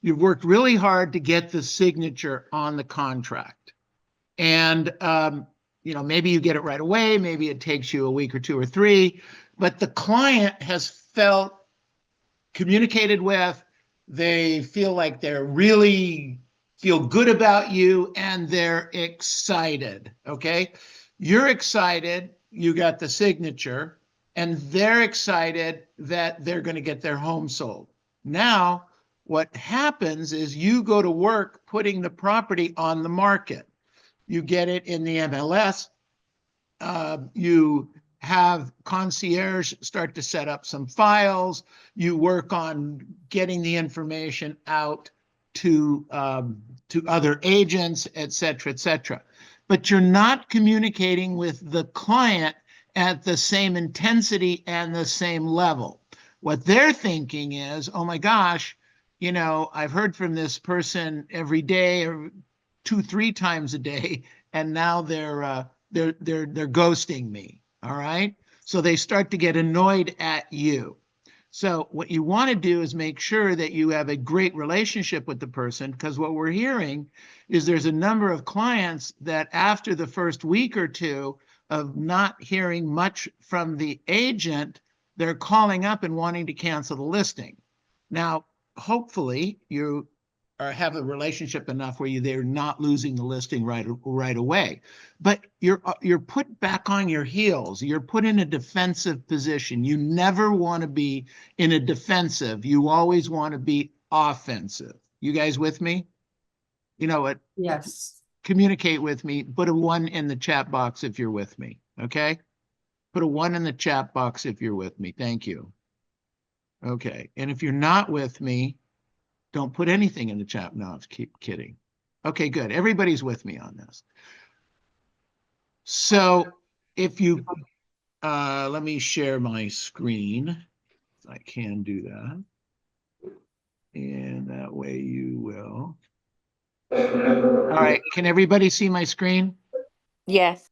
you've worked really hard to get the signature on the contract. And, maybe you get it right away. Maybe it takes you a week or two or three, but the client has felt communicated with. They feel like feel good about you, and they're excited. Okay. You're excited. You got the signature, and they're excited that they're going to get their home sold. Now, what happens is you go to work putting the property on the market. You get it in the MLS. You have concierge start to set up some files. You work on getting the information out to other agents, et cetera, et cetera. But you're not communicating with the client at the same intensity and the same level. What they're thinking is, oh my gosh, I've heard from this person every day or 2-3 times a day, and now they're ghosting me. All right. So they start to get annoyed at you. So what you want to do is make sure that you have a great relationship with the person, because what we're hearing is there's a number of clients that after the first week or two of not hearing much from the agent, they're calling up and wanting to cancel the listing. Now, hopefully you have a relationship enough where they're not losing the listing right away. But you're put back on your heels. You're put in a defensive position. You never want to be in a defensive. You always want to be offensive. You guys with me? You know what? Yes. Communicate with me. Put a 1 in the chat box if you're with me. Okay? Put a 1 in the chat box if you're with me. Thank you. Okay. And if you're not with me, don't put anything in the chat. No, keep kidding. Okay, good. Everybody's with me on this. So if you, let me share my screen. I can do that. And that way you will. All right, can everybody see my screen? Yes.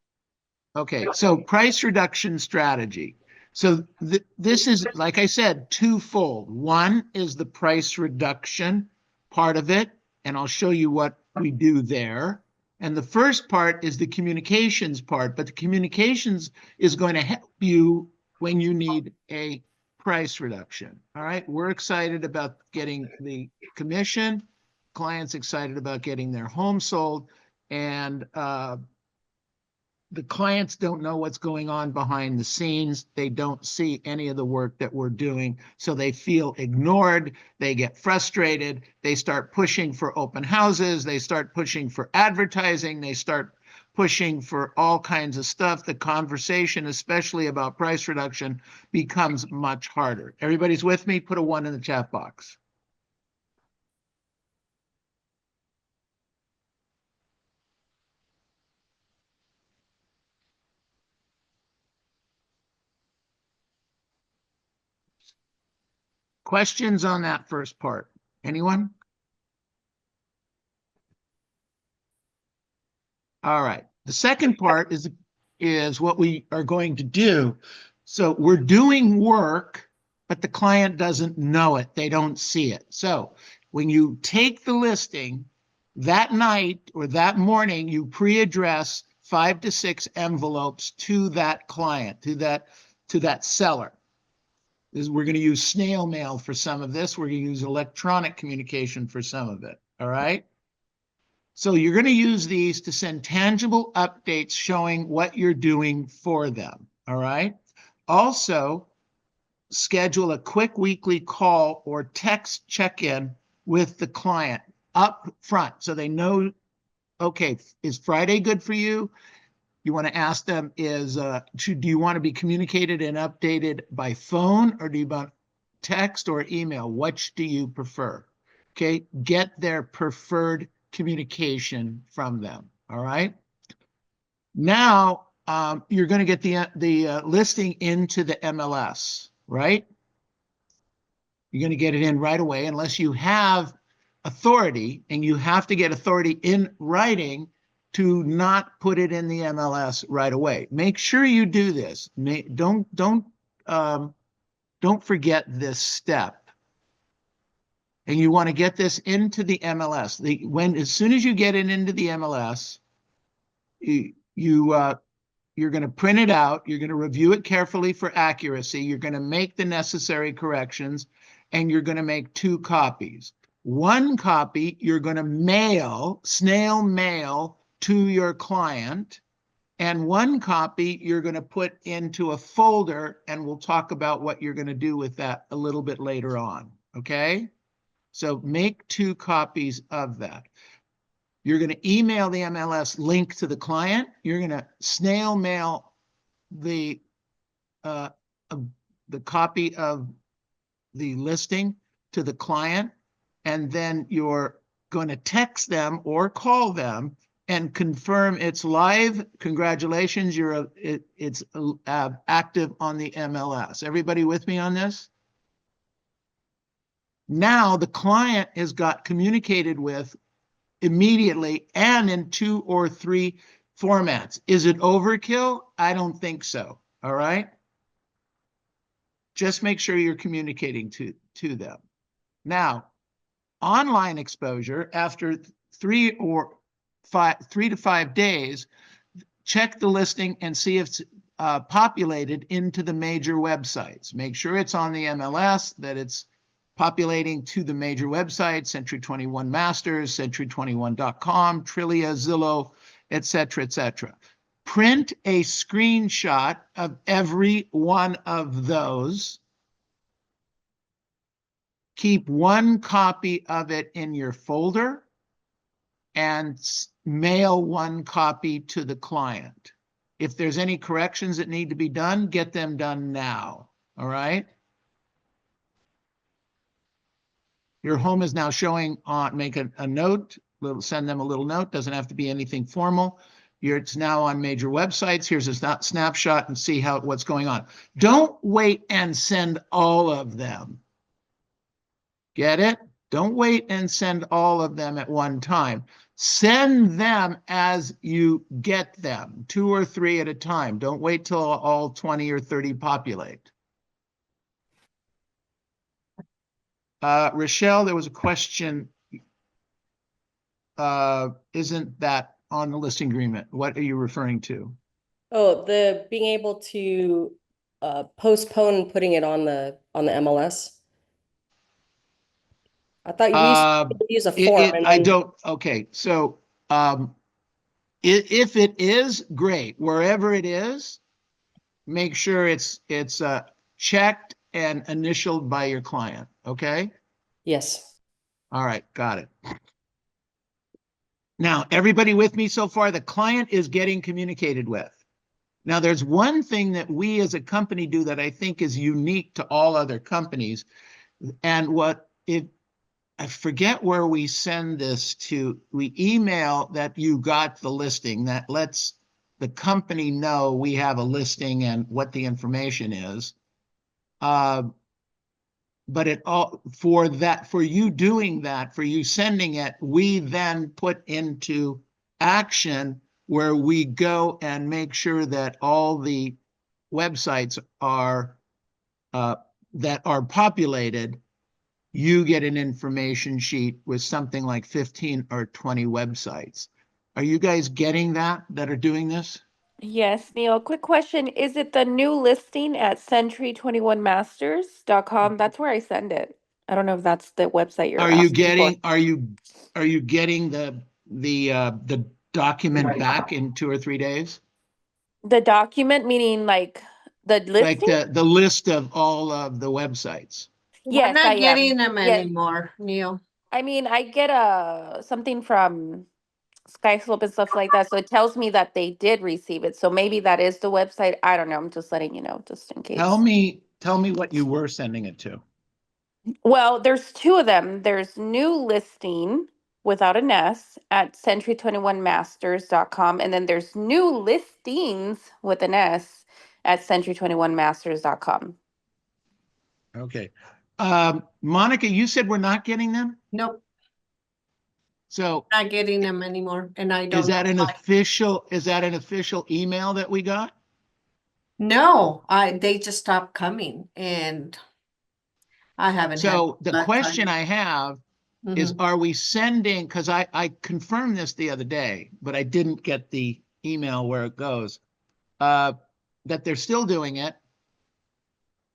Okay, so price reduction strategy. So this is, like I said, twofold. One is the price reduction part of it, and I'll show you what we do there. And the first part is the communications part, but the communications is going to help you when you need a price reduction. All right, we're excited about getting the commission. Clients excited about getting their home sold, and the clients don't know what's going on behind the scenes. They don't see any of the work that we're doing, so they feel ignored. They get frustrated. They start pushing for open houses. They start pushing for advertising. They start pushing for all kinds of stuff. The conversation, especially about price reduction, becomes much harder. Everybody's with me? Put a 1 in the chat box. Questions on that first part? Anyone? All right. The second part is what we are going to do. So we're doing work, but the client doesn't know it. They don't see it. So when you take the listing that night or that morning, you pre-address 5 to 6 envelopes to that client, to that seller. We're going to use snail mail for some of this. We're going to use electronic communication for some of it. All right. So you're going to use these to send tangible updates showing what you're doing for them. All right. Also, schedule a quick weekly call or text check-in with the client up front so they know, okay, is Friday good for you? You want to ask them do you want to be communicated and updated by phone, or do you want text or email? Which do you prefer? Okay, get their preferred communication from them. All right. Now you're going to get the listing into the MLS, right? You're going to get it in right away unless you have authority, and you have to get authority in writing to not put it in the MLS right away. Make sure you do this. Don't don't forget this step. And you want to get this into the MLS. As soon as you get it into the MLS, you're going to print it out. You're going to review it carefully for accuracy. You're going to make the necessary corrections, and you're going to make 2 copies. One copy you're going to snail mail to your client, and one copy you're going to put into a folder, and we'll talk about what you're going to do with that a little bit later on, okay? So make 2 copies of that. You're going to email the MLS link to the client. You're going to snail mail the copy of the listing to the client, and then you're going to text them or call them and confirm it's live. Congratulations, it's active on the MLS. Everybody with me on this? Now the client has got communicated with immediately and in 2 or 3 formats. Is it overkill? I don't think so. All right. Just make sure you're communicating to them. Now, online exposure, after 3 to 5 days, check the listing and see if it's populated into the major websites. Make sure it's on the MLS, that it's populating to the major websites, Century 21 Masters, century21.com, Trillia, Zillow, etc., etc. Print a screenshot of every one of those. Keep 1 copy of it in your folder and mail 1 copy to the client. If there's any corrections that need to be done, get them done now. All right? Your home is now showing on, make a note, send them a little note, doesn't have to be anything formal. It's now on major websites. Here's a snapshot and see what's going on. Don't wait and send all of them. Get it? Don't wait and send all of them at one time. Send them as you get them, 2 or 3 at a time. Don't wait till all 20 or 30 populate. Rochelle, there was a question. Isn't that on the listing agreement? What are you referring to? Oh, the being able to postpone putting it on the MLS. I thought you used to use a form. I don't. Okay, so if it is, great. Wherever it is, make sure it's checked and initialed by your client. Okay. Yes. All right, got it. Now, everybody with me so far? The client is getting communicated with. Now, there's one thing that we as a company do that I think is unique to all other companies, and I forget where we send this to. We email that you got the listing. That lets the company know we have a listing and what the information is. But for you doing that, for you sending it, we then put into action where we go and make sure that all the websites are that are populated. You get an information sheet with something like 15 or 20 websites. Are you guys getting that are doing this? Yes, Neil. Quick question. Is it the new listing at century21masters.com? That's where I send it. I don't know if that's the website you're asking for. Are you getting the document back in 2 or 3 days? The document, meaning like the Like listing? the list of all of the websites. We're Yes, I not getting am. them Yes. anymore, Neil. I mean, I get something from Skyslope and stuff like that, so it tells me that they did receive it. So maybe that is the website. I don't know. I'm just letting you know, just in case. Tell me what you were sending it to. Well, there's 2 of them. There's new listing without an S at century21masters.com. And then there's new listings with an S at century21masters.com. Okay. Monica, you said we're not getting them? Nope, So not getting them anymore. And I don't is that know an why. official email that we got? No, they just stopped coming. And I haven't had. So the that question time. I have is, Mhm. are we sending, because I confirmed this the other day, but I didn't get the email where it goes, that they're still doing it,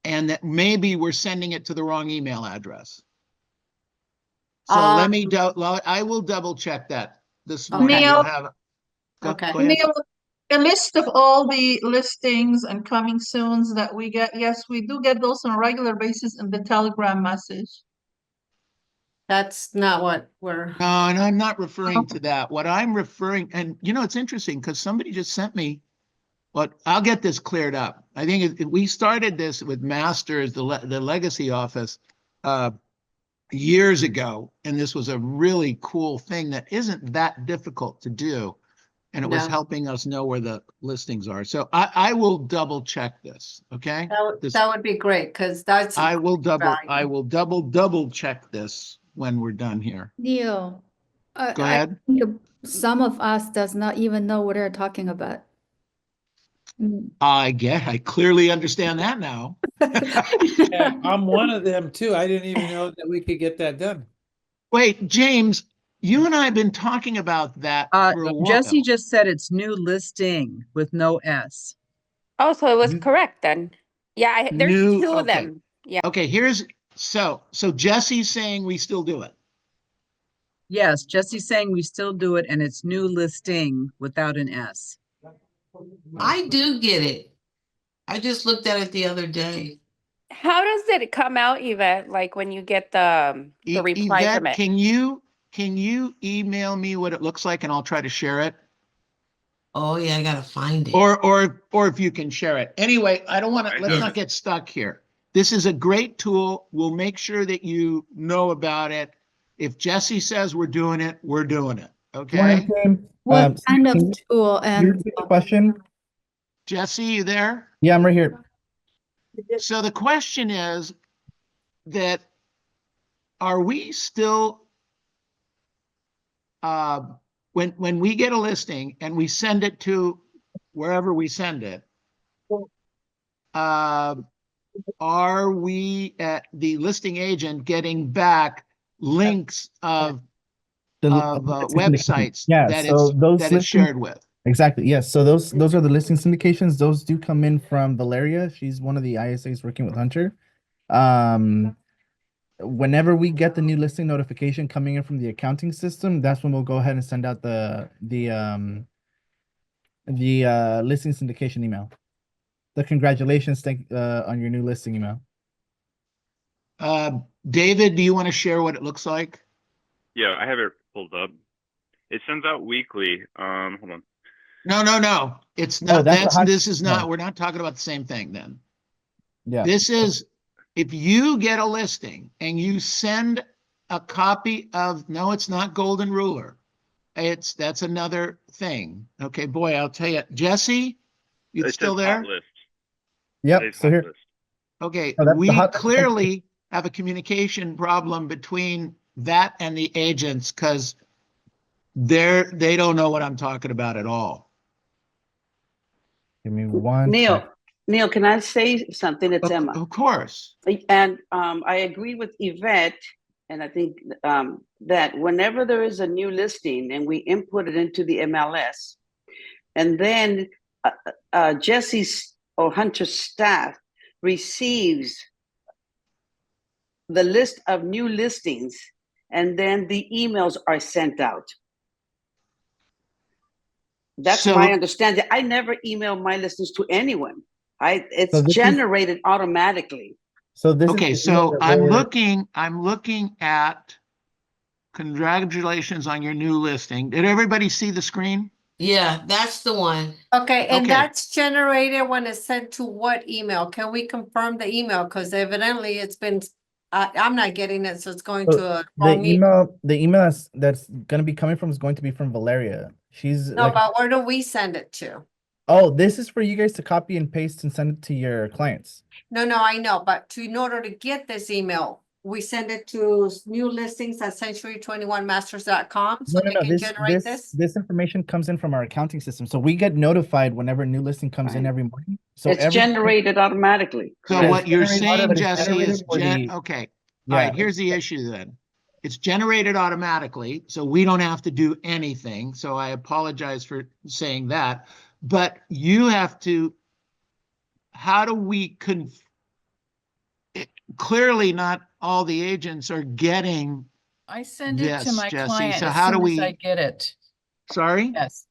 and that maybe we're sending it to the wrong email address. So let me, I will double check that this morning. Okay. Neil, We'll have, Okay. go ahead. Neil, a list of all the listings and coming soons that we get, yes, we do get those on a regular basis in the Telegram message. That's not what we're, No, and I'm not referring to that. What I'm referring, and you know, it's interesting because somebody just sent me, but I'll get this cleared up. I think we started this with Masters, the legacy office, years ago, and this was a really cool thing that isn't that difficult to do. And it was No. helping us know where the listings are. So I will double check this, okay? that would be great, because that's. I will value. double check this when we're done here. Neil, Go I ahead. think some of us does not even know what they're talking about. Mm. I clearly understand that now. Yeah, I'm one of them too. I didn't even know that we could get that done. Wait, James, you and I have been talking about that for a while. Jesse just said it's new listing with no S. Oh, so it was You- correct then. Yeah, there's New- two of okay. them. Yeah. Okay, so Jesse's saying we still do it. Yes, Jesse's saying we still do it and it's new listing without an S. I do get it. I just looked at it the other day. How does it come out, Yvette? Like when you get the reply from Yvette, it? can you email me what it looks like and I'll try to share it? Oh yeah, I gotta find it. Or if you can share it. Anyway, I don't want to, let's have not it. get stuck here. This is a great tool. We'll make sure that you know about it. If Jesse says we're doing it, we're doing it. Okay? Morning, team. What kind of Can you tool and repeat the question? Jesse, you there? Yeah, I'm right here. So the question is that, are we still, when we get a listing and we send it to wherever we send it, are we at the listing agent getting back links of listing syndication. websites Yeah, that so those it's listings, shared with? exactly. Yes, so those are the listing syndications. Those do come in from Valeria. She's one of the ISAs working with Hunter. Whenever we get the new listing notification coming in from the accounting system, that's when we'll go ahead and send out the listing syndication email. The congratulations on your new listing email. David, do you want to share what it looks like? Yeah, I have it pulled up. It sends out weekly. Hold on. No. It's not, this is not, no. we're not talking about the same thing then. Yeah. This is, if you get a listing and you send a copy of, no, it's not Golden Ruler. That's another thing. Okay, boy, I'll tell you, Jesse, you It still says there? hot list. Yep. Today's So hot here. list. Okay, Oh, that's the we hot- clearly have a communication problem between that and the agents because they don't know what I'm talking about at all. Give me one. Neil, can I say something? It's Emma. Of course. And I agree with Yvette, and I think that whenever there is a new listing and we input it into the MLS, and then Jesse's or Hunter's staff receives the list of new listings, and then the emails are sent out. That's So- my understanding. I never email my listings to anyone. It's So this is- generated automatically. So this Okay, is the email so that I'm we're- looking at congratulations on your new listing. Did everybody see the screen? Yeah, that's the one. Okay, and Okay. that's generated when it's sent to what email? Can we confirm the email? Because evidently it's been, I'm not getting it, so it's going So to a the wrong email. email that's gonna be coming from is going to be from Valeria. She's No, like, but where do we send it to? oh, this is for you guys to copy and paste and send it to your clients. No, I know, but in order to get this email, we send it to new listings at century21masters.com so No, no, they no. can generate this? This information comes in from our accounting system. So we get notified whenever a new listing comes in Right. every morning. So It's every generated automatically. So correct? what you're generated saying, but it's Jesse, generated is for the- okay. All Yeah. right, here's the issue then. It's generated automatically, so we don't have to do anything. So I apologize for saying that. But you have to, how do we clearly not all the agents are getting, I send it to Yes, my Jesse. client So as how do soon as we- I get it. sorry? Yes.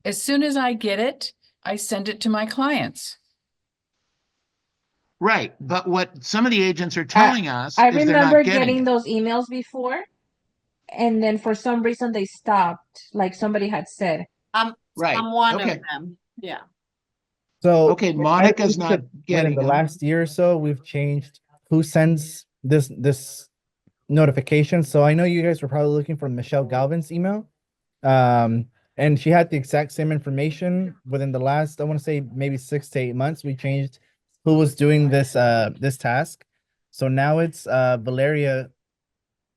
As soon as I get it, I send it to my clients. Right, but what some of the agents are telling us I is they're remember not getting getting it. those emails before, and then for some reason they stopped, like somebody had said. Right, I'm one okay. of them, yeah. So Okay, I Monica's believe not that within getting the them. last year or so, we've changed who sends this notification. So I know you guys were probably looking for Michelle Galvin's email. And she had the exact same information within the last, I want to say maybe 6 to 8 months. We changed who was doing this task. So now it's Valeria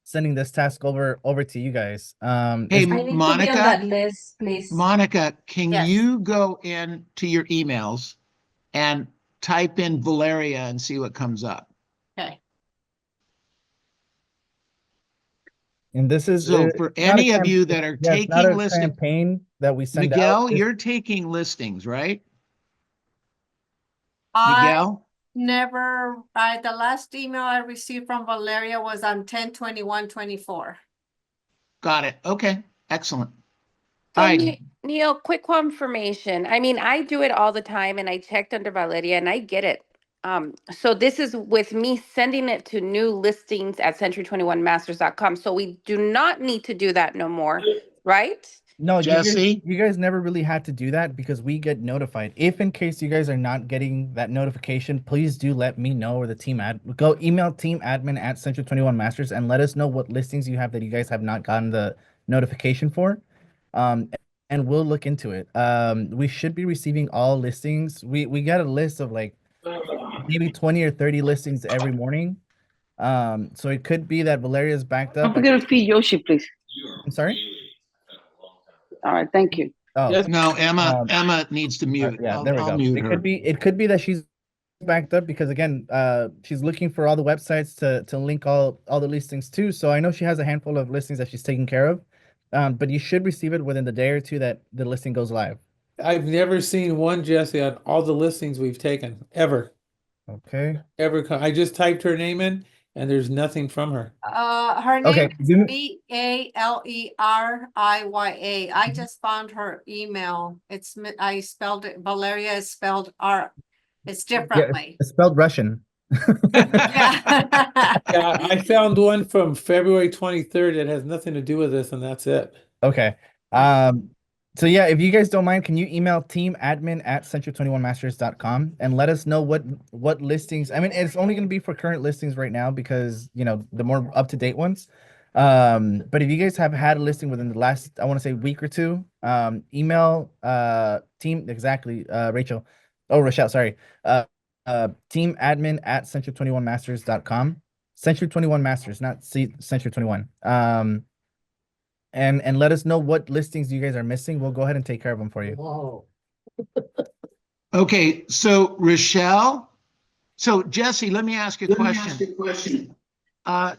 sending this task over to you guys. Hey, I need to be on Monica, that list, please. Monica, can Yes. you go into your emails and type in Valeria and see what comes up? Okay. And this is So for it's not a any of camp- you that are yeah, it's not a taking listing, campaign that we send out. Miguel, It's- you're taking listings, right? I Miguel? never, the last email I received from Valeria was on 10/21/24. Got it. Okay, excellent. So All right, Neil, quick confirmation. I mean, I do it all the time and I checked under Valeria and I get it. So this is with me sending it to new listings at century21masters.com. So we do not need to do that no more, right? No, Jesse? you guys never really had to do that because we get notified. If in case you guys are not getting that notification, please do let me know, or the team go email team admin at century21masters and let us know what listings you have that you guys have not gotten the notification for. And we'll look into it. We should be receiving all listings. We got a list of like maybe 20 or 30 listings every morning. So it could be that Valeria's backed Don't up. forget to feed Yoshi, please. I'm sorry? All right, thank you. Oh, Yes. no, Emma, Um, Emma needs to mute. yeah, there we I'll go. mute It her. could be that she's backed up because again, she's looking for all the websites to link all the listings to. So I know she has a handful of listings that she's taking care of. But you should receive it within the day or two that the listing goes live. I've never seen one, Jesse, on all the listings we've taken, ever. Okay. I just typed her name in and there's nothing from her. Her Okay, name is give Valeria. I just found her email. I spelled it, Valeria is spelled it's differently. It's spelled Russian. Yeah. Yeah, I found one from February 23rd that has nothing to do with this, and that's it. Okay. So yeah, if you guys don't mind, can you email teamadmin at century21masters.com and let us know what listings. I mean, it's only going to be for current listings right now because, you know, the more up-to-date ones. But if you guys have had a listing within the last, I want to say week or two, email team exactly Rachel. Oh, Rochelle, sorry. Teamadmin at century21masters.com. Century21masters, not Century21. And let us know what listings you guys are missing. We'll go ahead and take care of them for you. Whoa. Okay, so Rochelle, so Jesse, let me ask you a question.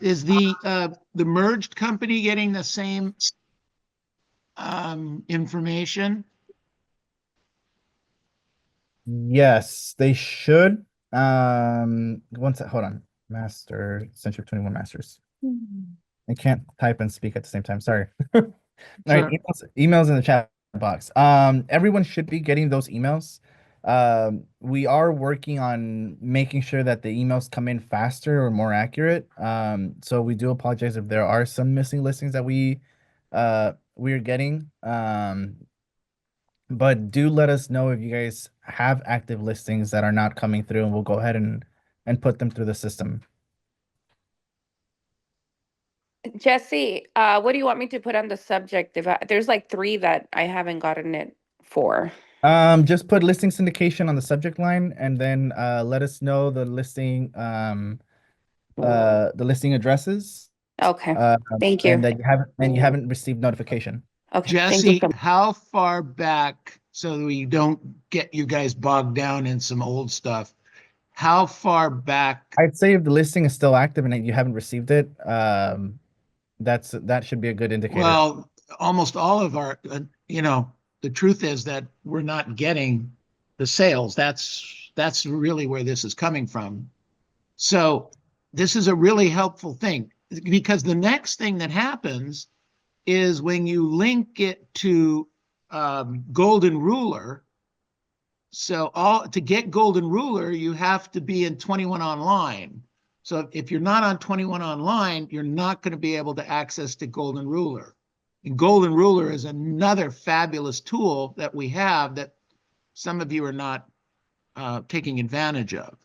Is the merged company getting the same information? Yes, they should. One sec, hold on. Master, Century21 Masters. I can't type and speak at the same time. Sorry. All right, emails in the chat box. Everyone should be getting those emails. We are working on making sure that the emails come in faster or more accurate. So we do apologize if there are some missing listings that we're getting. But do let us know if you guys have active listings that are not coming through, and we'll go ahead and put them through the system. Jesse, what do you want me to put on the subject? There's like 3 that I haven't gotten it for. Just put listing syndication on the subject line and then let us know the listing the listing addresses. Okay, Uh, thank you. and that you haven't received notification. Okay, thank you Jesse, so much. how far back, so we don't get you guys bogged down in some old stuff, how far back? I'd say if the listing is still active and you haven't received it, that should be a good indicator. Well, almost all of our, the truth is that we're not getting the sales. That's really where this is coming from. So this is a really helpful thing, because the next thing that happens is when you link it to Golden Ruler. So to get Golden Ruler, you have to be in 21 Online. So if you're not on 21 Online, you're not going to be able to access the Golden Ruler. And Golden Ruler is another fabulous tool that we have that some of you are not taking advantage of.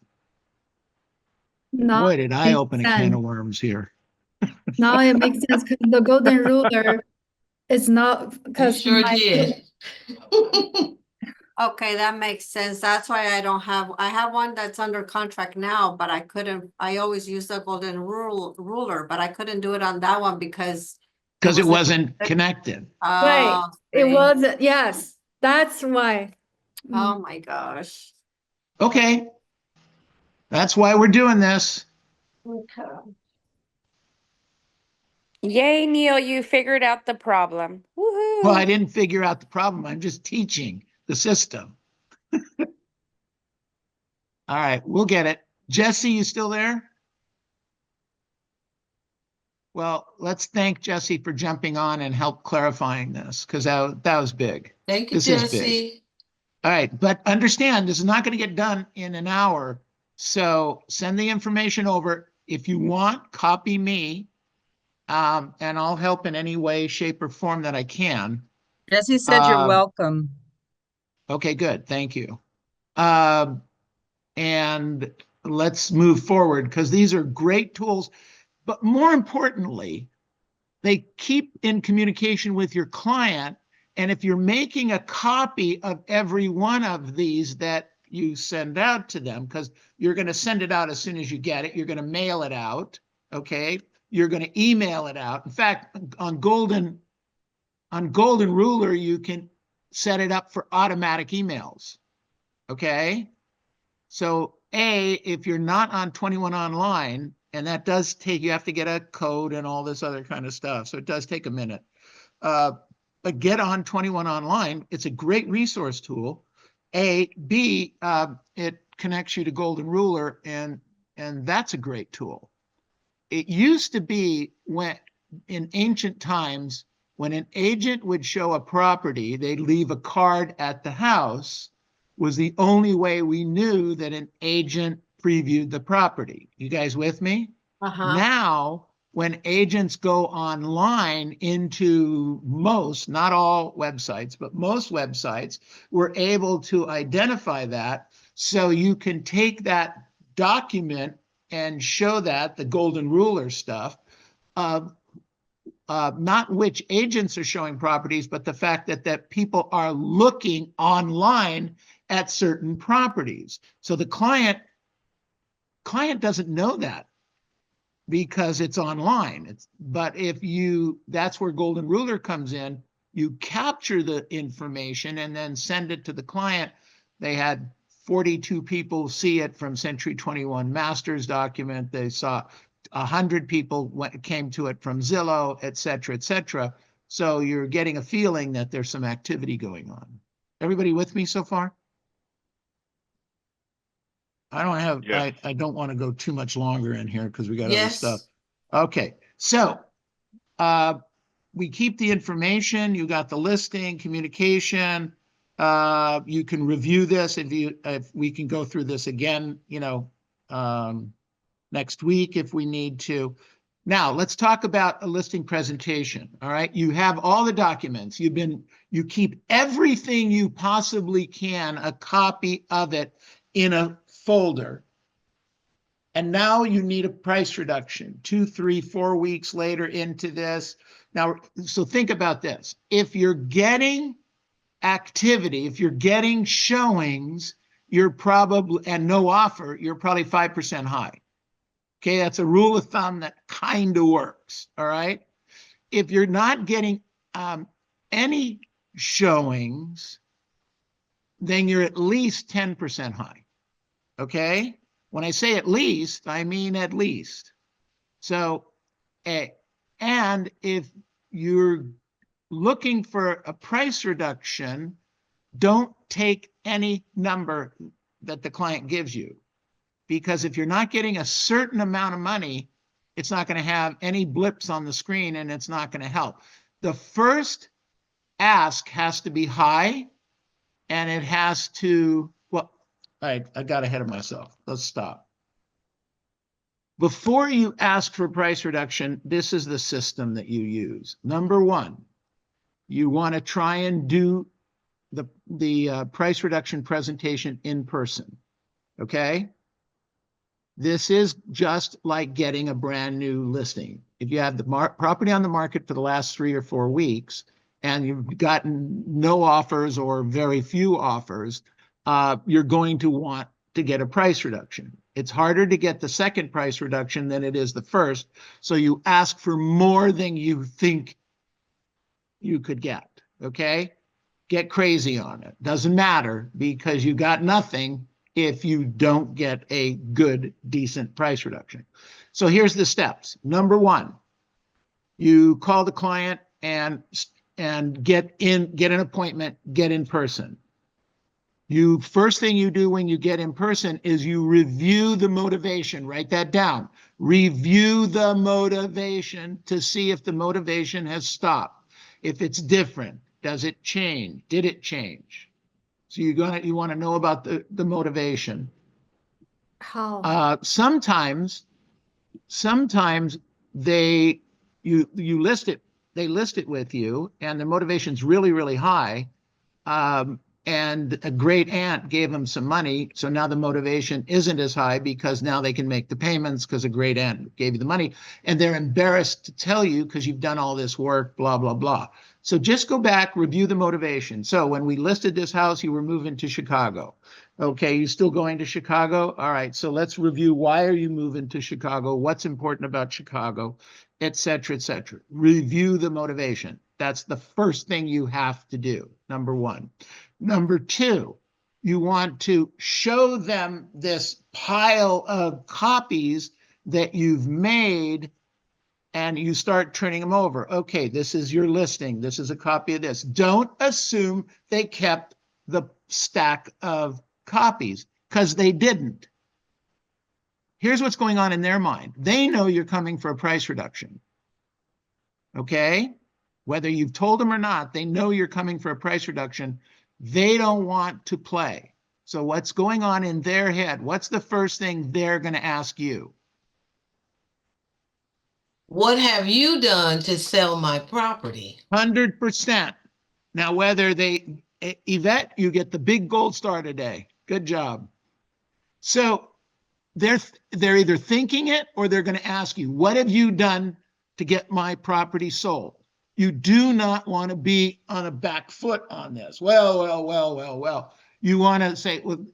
Now Boy, did it I makes open a can sense. of worms here. Now it makes sense because the golden ruler is not You because sure did. Okay, that makes sense. That's why I have one that's under contract now, but I always use the golden ruler, but I couldn't do it on that one because Because it wasn't connected. right. Oh, It see. was yes. That's why. Oh my gosh. Okay. That's why we're doing this. Okay. Yay, Neil, you figured out the problem. Woohoo. Well, I didn't figure out the problem. I'm just teaching the system. All right, we'll get it. Jesse, you still there? Well, let's thank Jesse for jumping on and help clarifying this, because that was big. Thank you, This is big. Jesse. All right, but understand this is not going to get done in an hour. So send the information over. If you want, copy me, and I'll help in any way, shape, or form that I can. Jesse said you're welcome. Okay, good. Thank you. And let's move forward, because these are great tools. But more importantly, they keep in communication with your client. And if you're making a copy of every one of these that you send out to them, because you're going to send it out as soon as you get it, you're going to mail it out, okay? You're going to email it out. In fact, on Golden Ruler, you can set it up for automatic emails, okay? So if you're not on 21 Online, and that does take, you have to get a code and all this other kind of stuff. So it does take a minute. But get on 21 Online. It's a great resource tool. B, it connects you to Golden Ruler, and that's a great tool. It used to be when, in ancient times, when an agent would show a property, they'd leave a card at the house, was the only way we knew that an agent previewed the property. You guys with me? Now, when agents go online into most, not all websites, but most websites, we're able to identify that. So you can take that document and show that, the Golden Ruler stuff, not which agents are showing properties, but the fact that people are looking online at certain properties. So the client doesn't know that because it's online. But that's where Golden Ruler comes in. You capture the information and then send it to the client. They had 42 people see it from Century 21 Masters document. They saw 100 people came to it from Zillow, et cetera, et cetera. So you're getting a feeling that there's some activity going on. Everybody with me so far? I don't want to go too much longer in here because we got other stuff. Okay, so we keep the information. You got the listing, communication. You can review this if we can go through this again, next week if we need to. Now let's talk about a listing presentation. All right, you have all the documents. You keep everything you possibly can, a copy of it in a folder. And now you need a price reduction 2, 3, 4 weeks later into this. Now, so think about this. If you're getting activity, if you're getting showings, you're probably, and no offer, you're probably 5% high. Okay, that's a rule of thumb that kind of works. All right. If you're not getting any showings, then you're at least 10% high. Okay. When I say at least, I mean at least. So, and if you're looking for a price reduction, don't take any number that the client gives you. Because if you're not getting a certain amount of money, it's not going to have any blips on the screen and it's not going to help. The first ask has to be high and it has to, well, I got ahead of myself. Let's stop. Before you ask for price reduction, this is the system that you use. Number one, you want to try and do the price reduction presentation in person. Okay? This is just like getting a brand new listing. If you have the property on the market for the last 3 or 4 weeks and you've gotten no offers or very few offers, you're going to want to get a price reduction. It's harder to get the second price reduction than it is the first. So you ask for more than you think you could get. Okay? Get crazy on it. Doesn't matter because you got nothing if you don't get a good, decent price reduction. So here's the steps. Number one, you call the client and get an appointment, get in person. First thing you do when you get in person is you review the motivation. Write that down. Review the motivation to see if the motivation has stopped. If it's different, does it change? Did it change? So you want to know about the motivation. How? Sometimes they list it with you, and the motivation's really, really high. And a great aunt gave them some money, so now the motivation isn't as high because now they can make the payments because a great aunt gave you the money, and they're embarrassed to tell you because you've done all this work, blah, blah, blah. So just go back, review the motivation. So when we listed this house, you were moving to Chicago. Okay, you still going to Chicago? All right, so let's review why are you moving to Chicago? What's important about Chicago, et cetera, et cetera. Review the motivation. That's the first thing you have to do, number one. Number two, you want to show them this pile of copies that you've made and you start turning them over. Okay, this is your listing. This is a copy of this. Don't assume they kept the stack of copies because they didn't. Here's what's going on in their mind. They know you're coming for a price reduction. Okay? Whether you've told them or not, they know you're coming for a price reduction. They don't want to play. So what's going on in their head? What's the first thing they're going to ask you? What have you done to sell my property? 100%. Now, whether Yvette, you get the big gold star today. Good job. So they're either thinking it or they're going to ask you, what have you done to get my property sold? You do not want to be on a back foot on this. Well. You want to say, well,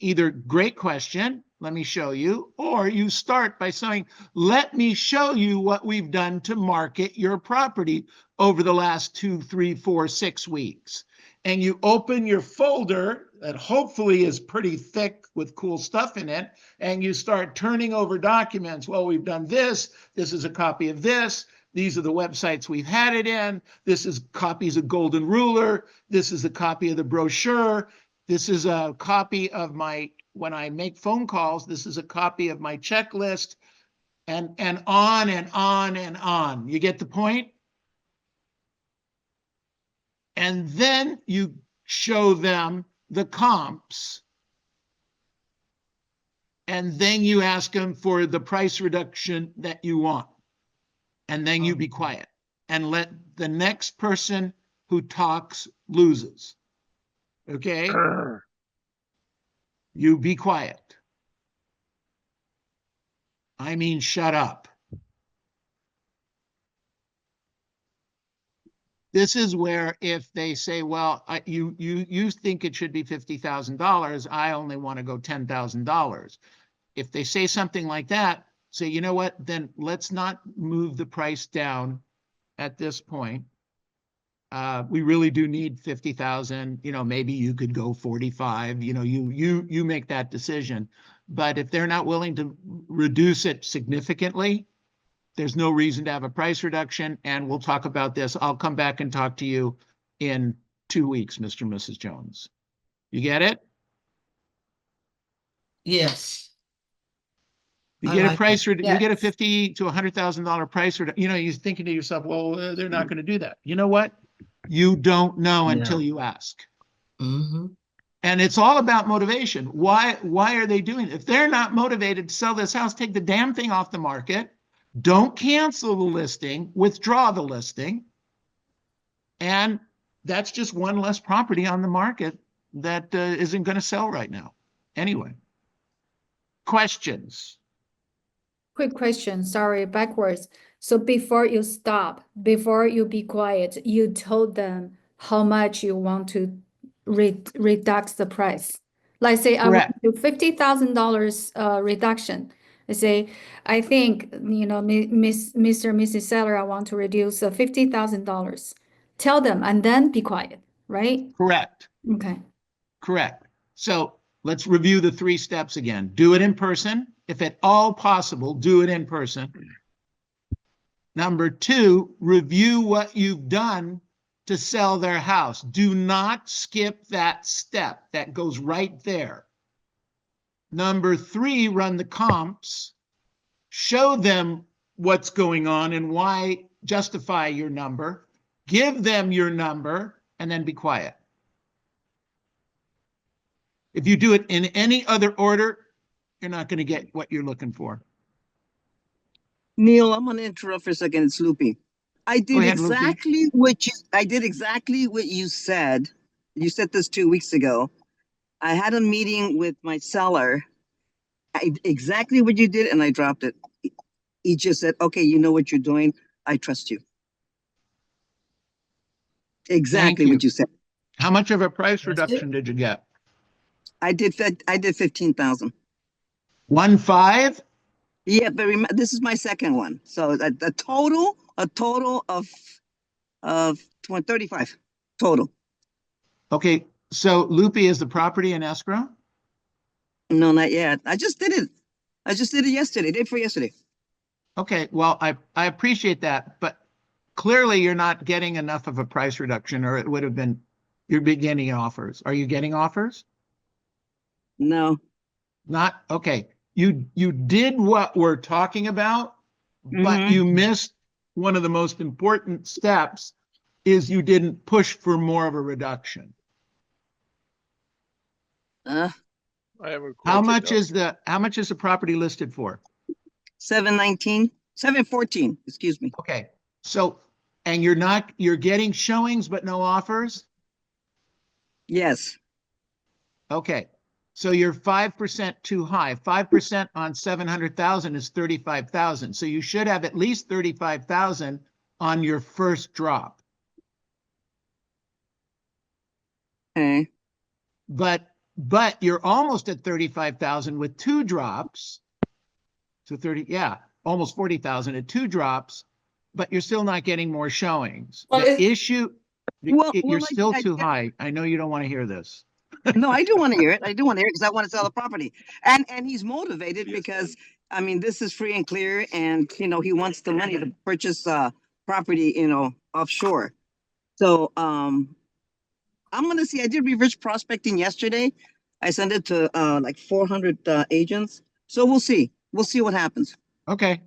either great question, let me show you, or you start by saying, let me show you what we've done to market your property over the last 2, 3, 4, 6 weeks. And you open your folder that hopefully is pretty thick with cool stuff in it, and you start turning over documents. Well, we've done this. This is a copy of this. These are the websites we've had it in. This is copies of Golden Ruler. This is a copy of the brochure. This is a copy of when I make phone calls, this is a copy of my checklist, and on and on and on. You get the point? And then you show them the comps. And then you ask them for the price reduction that you want. And then you be quiet and let the next person who talks loses. Okay? You be quiet. I mean, shut up. This is where if they say, well, you think it should be $50,000, I only want to go $10,000. If they say something like that, say, you know what, then let's not move the price down at this point. We really do need 50,000, you know, maybe you could go 45, you know, you make that decision. But if they're not willing to reduce it significantly, there's no reason to have a price reduction, and we'll talk about this. I'll come back and talk to you in 2 weeks, Mr. and Mrs. Jones. You get it? Yes. You I get a like price, you get a Yes. $50,000 to $100,000 price, you know, you're thinking to yourself, well, they're not going to do that. You know what? You don't know until you ask. Mm-hmm. And it's all about motivation. Why are they doing it? If they're not motivated to sell this house, take the damn thing off the market. Don't cancel the listing, withdraw the listing. And that's just one less property on the market that isn't going to sell right now. Anyway, questions? Quick question, sorry, backwards. So before you stop, before you be quiet, you told them how much you want to reduce the price. Like say, I want Correct. to $50,000 reduction. I say, I think, you know, Mr. and Mrs. Seller, I want to reduce $50,000. Tell them and then be quiet, right? Correct. Okay. Correct. So let's review the 3 steps again. Do it in person. If at all possible, do it in person. Number 2, review what you've done to sell their house. Do not skip that step. That goes right there. Number 3, run the comps. Show them what's going on and why, justify your number. Give them your number and then be quiet. If you do it in any other order, you're not going to get what you're looking for. Neil, I'm gonna interrupt for a second. It's Loopy. I did ahead, Loopy. exactly what you said. You said this 2 weeks ago. I had a meeting with my seller. Exactly what you did, and I dropped it. He just said, okay, you know what you're doing. I trust you. Exactly what you said. How much of a price That's reduction did you get? I did 15,000. 1.5? Yeah, but this is my second one. So a total of 35 total. Okay, so Loopy, is the property in escrow? No, not yet. I just did it. I just did it yesterday, day before yesterday. Okay, well, I appreciate that, but clearly you're not getting enough of a price reduction, or it would have been, you're getting offers. Are you getting offers? No. Not, okay. You did what we're talking about, but Mhm. you missed one of the most important steps, is you didn't push for more of a reduction. I have a How question. much is the property listed for? 719, 714, excuse me. Okay, so, and you're getting showings but no offers? Yes. Okay, so you're 5% too high. 5% on 700,000 is 35,000. So you should have at least 35,000 on your first drop. Okay. But you're almost at 35,000 with 2 drops. So 30, yeah, almost 40,000 at 2 drops, but you're still not getting more showings. Well, The issue, Well, you're still I too high. I know you don't want to hear this. No, I do want to hear it. I do want to hear it because I want to sell the property. And he's motivated because, I mean, this is free and clear, and he wants the money to purchase property, offshore. So I'm gonna see. I did reverse prospecting yesterday. I sent it to like 400 agents. So we'll see. We'll see what happens. Okay,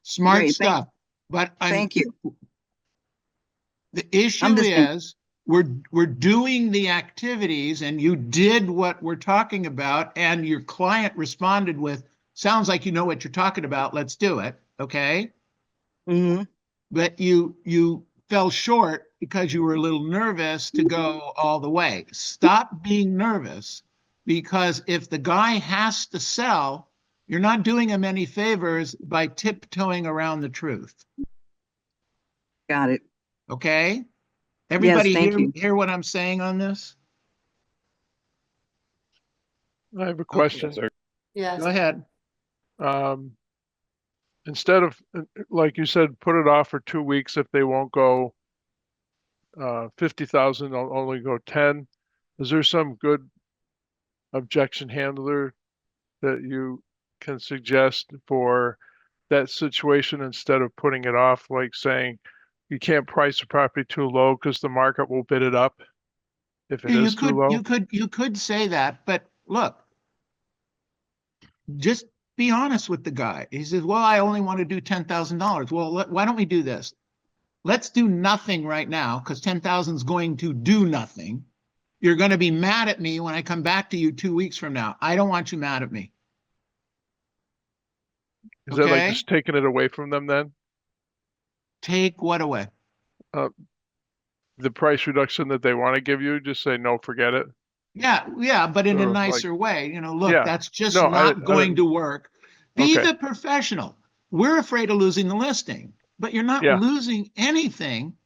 smart Great, stuff. But thank you. The issue is we're doing the activities, and you did what we're talking about, and your client responded with, sounds like you know what you're talking about, let's do it. Okay. Mm-hmm. But you fell short because you were a little nervous to go all the way. Stop being nervous, because if the guy has to sell, you're not doing him any favors by tiptoeing around the truth. Got it. Okay. Everybody Yes, thank you. hear what I'm saying on this? I have a question. Yes. Go ahead. instead of, like you said, put it off for 2 weeks if they won't go 50,000, I'll only go 10. Is there some good objection handler that you can suggest for that situation instead of putting it off, like saying you can't price a property too low because the market will bid it up if it Yeah, is too low? you could say that, but look, just be honest with the guy. He says, well, I only want to do $10,000. Well, why don't we do this? Let's do nothing right now because 10,000 is going to do nothing. You're going to be mad at me when I come back to you 2 weeks from now. I don't want you mad at me. Is that like Okay? just taking it away from them then? Take what away? The price reduction that they want to give you, just say, no, forget it. Yeah, but in a Sort of like, nicer way. You know, look, yeah. that's just No, not going didn't- to work. Be Okay. the professional. We're afraid of losing the listing, but you're not Yeah. losing anything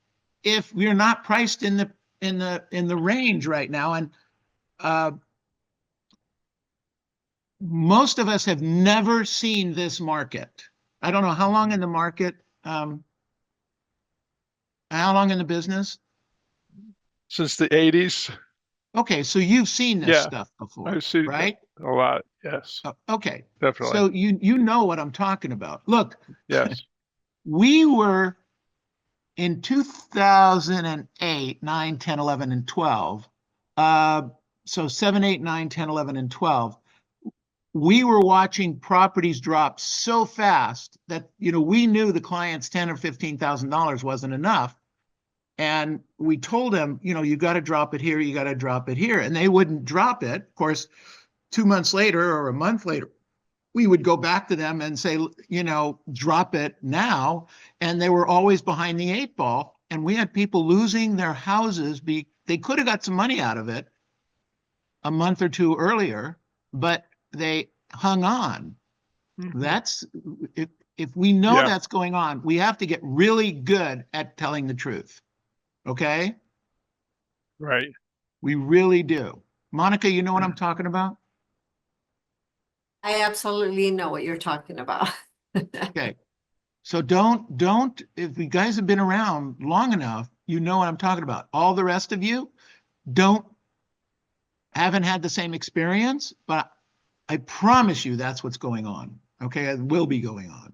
if we're not priced in the range right now. And most of us have never seen this market. I don't know how long in the market, how long in the business? Since the 80s. Okay, so you've seen this Yeah. stuff before, I've seen right? a lot. Yes, Okay, definitely. so you know what I'm talking about. Look, Yes. we were in 2008, 9, 10, 11, and 12. So 7, 8, 9, 10, 11, and 12. We were watching properties drop so fast that, you know, we knew the client's $10,000 or $15,000 wasn't enough. And we told them, you know, you got to drop it here, you got to drop it here. And they wouldn't drop it. Of course, 2 months later or a month later, we would go back to them and say, you know, drop it now. And they were always behind the 8 ball. And we had people losing their houses. They could have got some money out of it a month or two earlier, but they hung on. That's if we know Yeah. that's going on, we have to get really good at telling the truth. Okay? Right. We really do. Monica, you know what I'm talking about? I absolutely know what you're talking about. Okay. So don't, if you guys have been around long enough, you know what I'm talking about. All the rest of you haven't had the same experience, but I promise you that's what's going on. Okay, it will be going on.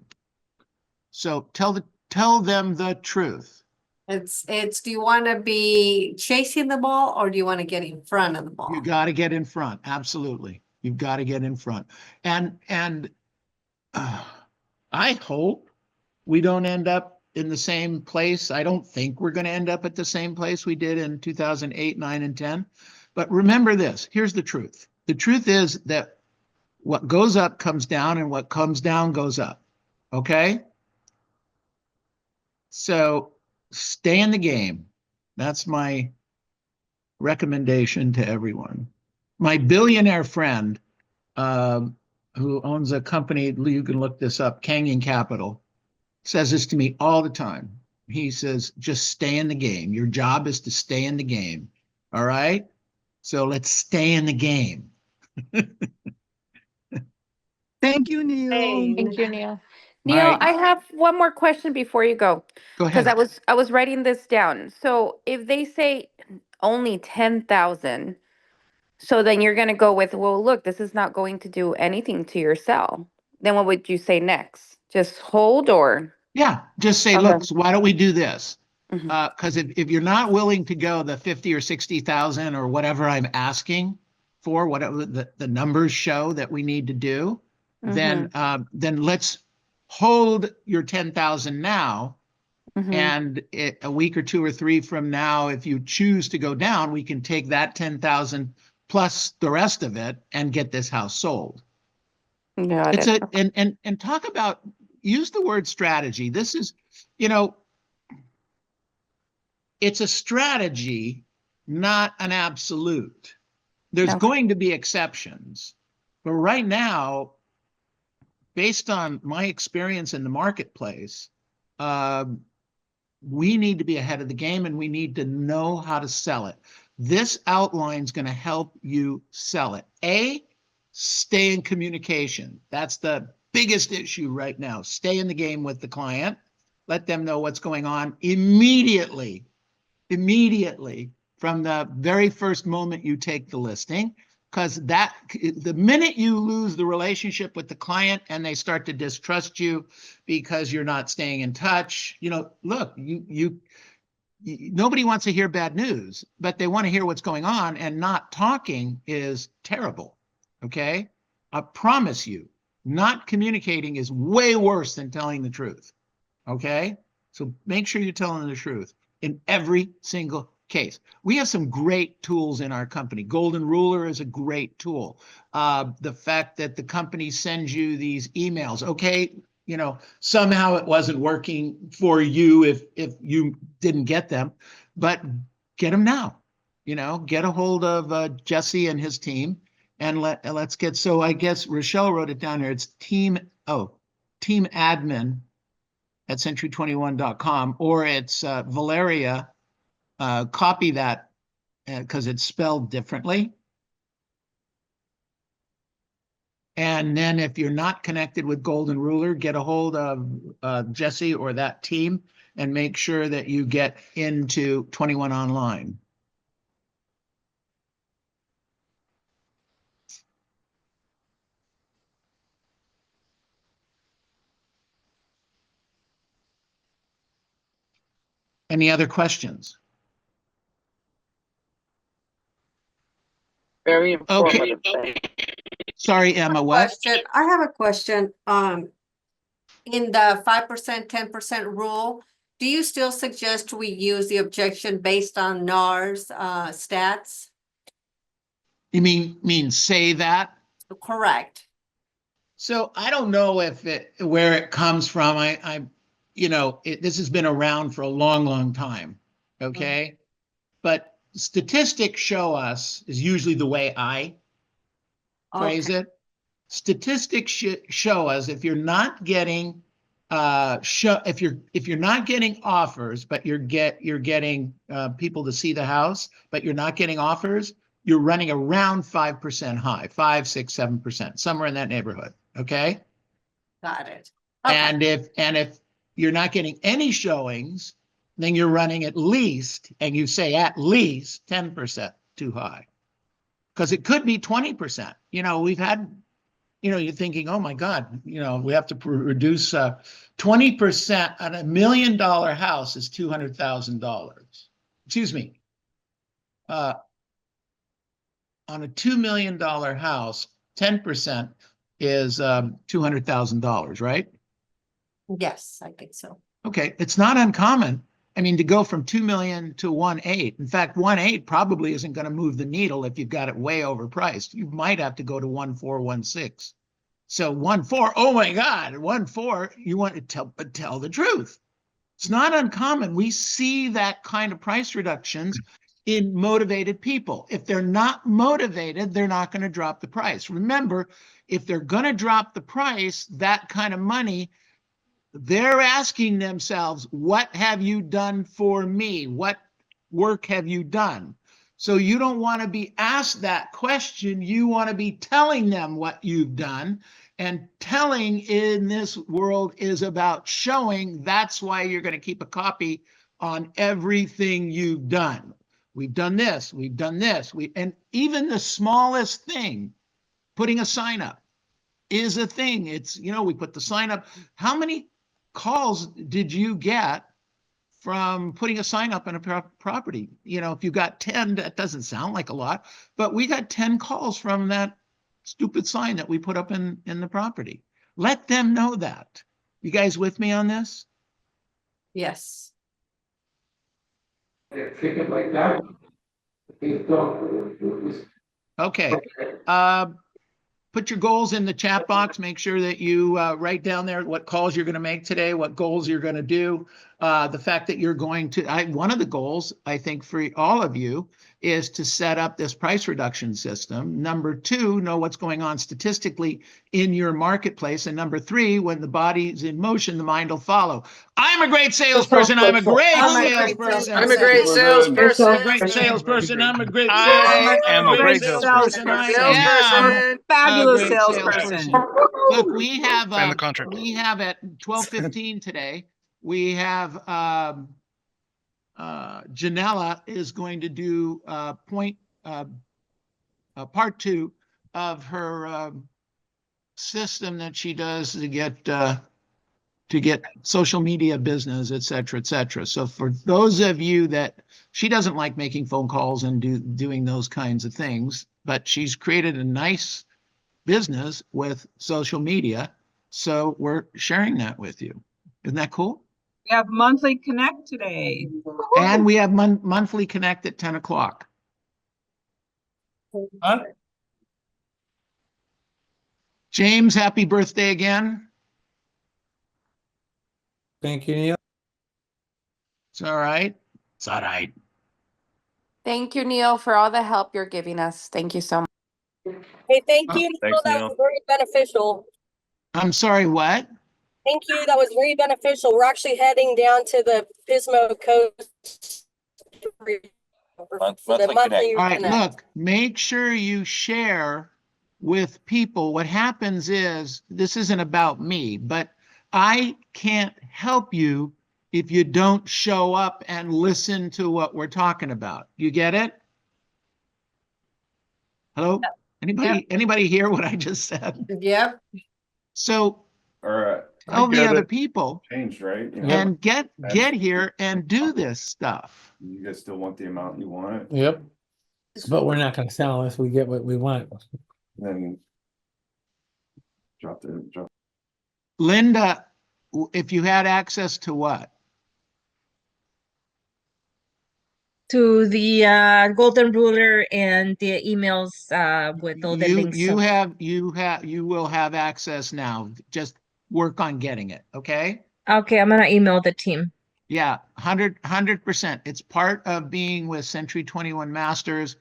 So tell them the truth. It's, do you want to be chasing the ball or do you want to get in front of the ball? You got to get in front. Absolutely. You've got to get in front. And I hope we don't end up in the same place. I don't think we're going to end up at the same place we did in 2008, 9, and 10. But remember this, here's the truth. The truth is that what goes up comes down and what comes down goes up. Okay? So stay in the game. That's my recommendation to everyone. My billionaire friend, who owns a company, you can look this up, Canyon Capital, says this to me all the time. He says, just stay in the game. Your job is to stay in the game. All right? So let's stay in the game. Thank you, Neil. Thank you, Neil. My- Neil, I have one more question before you go. Go Because ahead. I was writing this down. So if they say only 10,000, so then you're gonna go with, well, look, this is not going to do anything to your cell. Then what would you say next? Just hold or? Yeah, just say, Okay. look, so why don't we do this? Mhm. Because if you're not willing to go the 50 or 60,000 or whatever I'm asking for, whatever the numbers show that we need to do, then let's hold your 10,000 now. And a week or 2 or 3 from now, if you choose to go down, we can take that 10,000 plus the rest of it and get this house sold. Got It's it. and talk about, use the word strategy. This is, you know, it's a strategy, not an absolute. There's Okay. going to be exceptions, but right now, based on my experience in the marketplace, we need to be ahead of the game and we need to know how to sell it. This outline is going to help you sell it. A, stay in communication. That's the biggest issue right now. Stay in the game with the client. Let them know what's going on immediately from the very first moment you take the listing, because the minute you lose the relationship with the client and they start to distrust you because you're not staying in touch, look, nobody wants to hear bad news, but they want to hear what's going on, and not talking is terrible. Okay? I promise you, not communicating is way worse than telling the truth. Okay? So make sure you're telling the truth in every single case. We have some great tools in our company. Golden Ruler is a great tool. The fact that the company sends you these emails, okay, somehow it wasn't working for you if you didn't get them, but get them now. Get a hold of Jesse and his team, and let's get. So I guess Rochelle wrote it down here. It's team admin at century21.com, or it's Valeria. Copy that because it's spelled differently. And then if you're not connected with Golden Ruler, get a hold of Jesse or that team and make sure that you get into 21 Online. Any other questions? Very informative. Okay. Sorry, Emma, what? I have a question. In the 5%, 10% rule, do you still suggest we use the objection based on NAR's stats? You mean say that? Correct. So I don't know where it comes from. This has been around for a long, long time. Okay. But statistics show us is usually the way I phrase it. Statistics show us if you're not getting if you're not getting offers, but you're getting people to see the house, but you're not getting offers, you're running around 5% high, 5, 6, 7%, somewhere in that neighborhood. Okay. Got it. Okay. And if you're not getting any showings, then you're running at least, and you say at least 10% too high, because it could be 20%. We've had, you're thinking, oh my God, we have to reduce 20% on $1 million house is $200,000. Excuse me. On a $2 million house, 10% is $200,000, right? Yes, I think so. Okay, it's not uncommon. I mean, to go from 2 million to 1.8. In fact, 1.8 probably isn't going to move the needle if you've got it way overpriced. You might have to go to 1.4, 1.6. So 1.4, oh my God, 1.4, you want to tell the truth. It's not uncommon. We see that kind of price reductions in motivated people. If they're not motivated, they're not going to drop the price. Remember, if they're going to drop the price, that kind of money, they're asking themselves, what have you done for me? What work have you done? So you don't want to be asked that question. You want to be telling them what you've done. And telling in this world is about showing. That's why you're going to keep a copy on everything you've done. We've done this. We've done this. And even the smallest thing, putting a sign up, is a thing. It's, we put the sign up. How many calls did you get from putting a sign up on a property? If you got 10, that doesn't sound like a lot, but we got 10 calls from that stupid sign that we put up in the property. Let them know that. You guys with me on this? Yes. Okay. Put your goals in the chat box. Make sure that you write down there what calls you're going to make today, what goals you're going to do. The fact that you're going to, one of the goals, I think, for all of you is to set up this price reduction system. Number two, know what's going on statistically in your marketplace. And number three, when the body's in motion, the mind will follow. I'm a great salesperson. I'm a great salesperson. I'm a great salesperson. I'm a great salesperson. I'm a great I am a great salesperson. I am Fabulous great salesperson. Look, we have Sign the contract. we have at 12:15 today, we have Janella is going to do part two of her system that she does to get social media business, et cetera, et cetera. So for those of you that she doesn't like making phone calls and doing those kinds of things, but she's created a nice business with social media. So we're sharing that with you. Isn't that cool? We have monthly connect today. And we have monthly connect at 10 o'clock. James, happy birthday again. Thank you, Neil. It's all right. It's all right. Thank you, Neil, for all the help you're giving us. Thank you so much. Hey, thank you. Thanks, That Neil. was very beneficial. I'm sorry, what? Thank you. That was very beneficial. We're actually heading down to the Pismo Coast for the monthly All right, connect. look, make sure you share with people. What happens is, this isn't about me, but I can't help you if you don't show up and listen to what we're talking about. You get it? Hello? Anybody hear what I just said? Yep. So All right. tell the other people Changed, right? and get here and do this stuff. You guys still want the amount you want? Yep. But we're not gonna sell unless we get what we want. Then drop. Linda, if you had access to what? To the golden ruler and the emails with all the links. You will have access now. Just work on getting it, okay? Okay, I'm gonna email the team. Yeah, 100%. It's part of being with Century 21 Masters.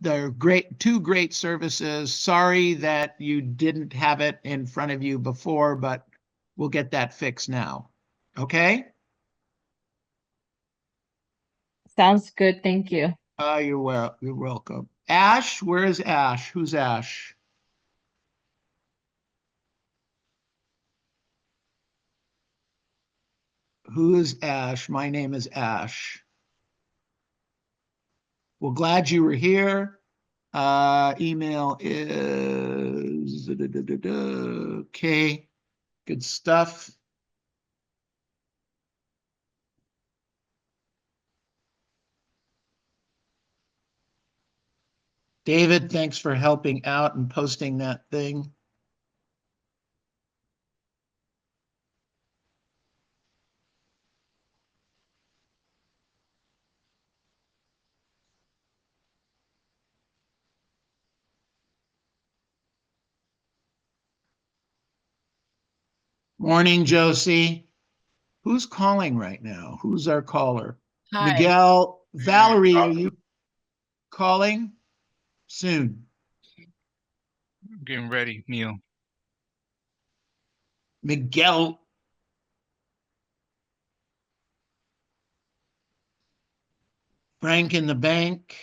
They're great, two great services. Sorry that you didn't have it in front of you before, but we'll get that fixed now. Okay? Sounds good, thank you. You're welcome. Ash, where is Ash? Who's Ash? Who is Ash? My name is Ash. Well, glad you were here. Email is okay. Good stuff. David, thanks for helping out and posting that thing. Morning, Josie. Who's calling right now? Who's our caller? Hi. Miguel, Valerie, are you calling? Soon. Getting ready, Neil. Miguel. Frank in the bank.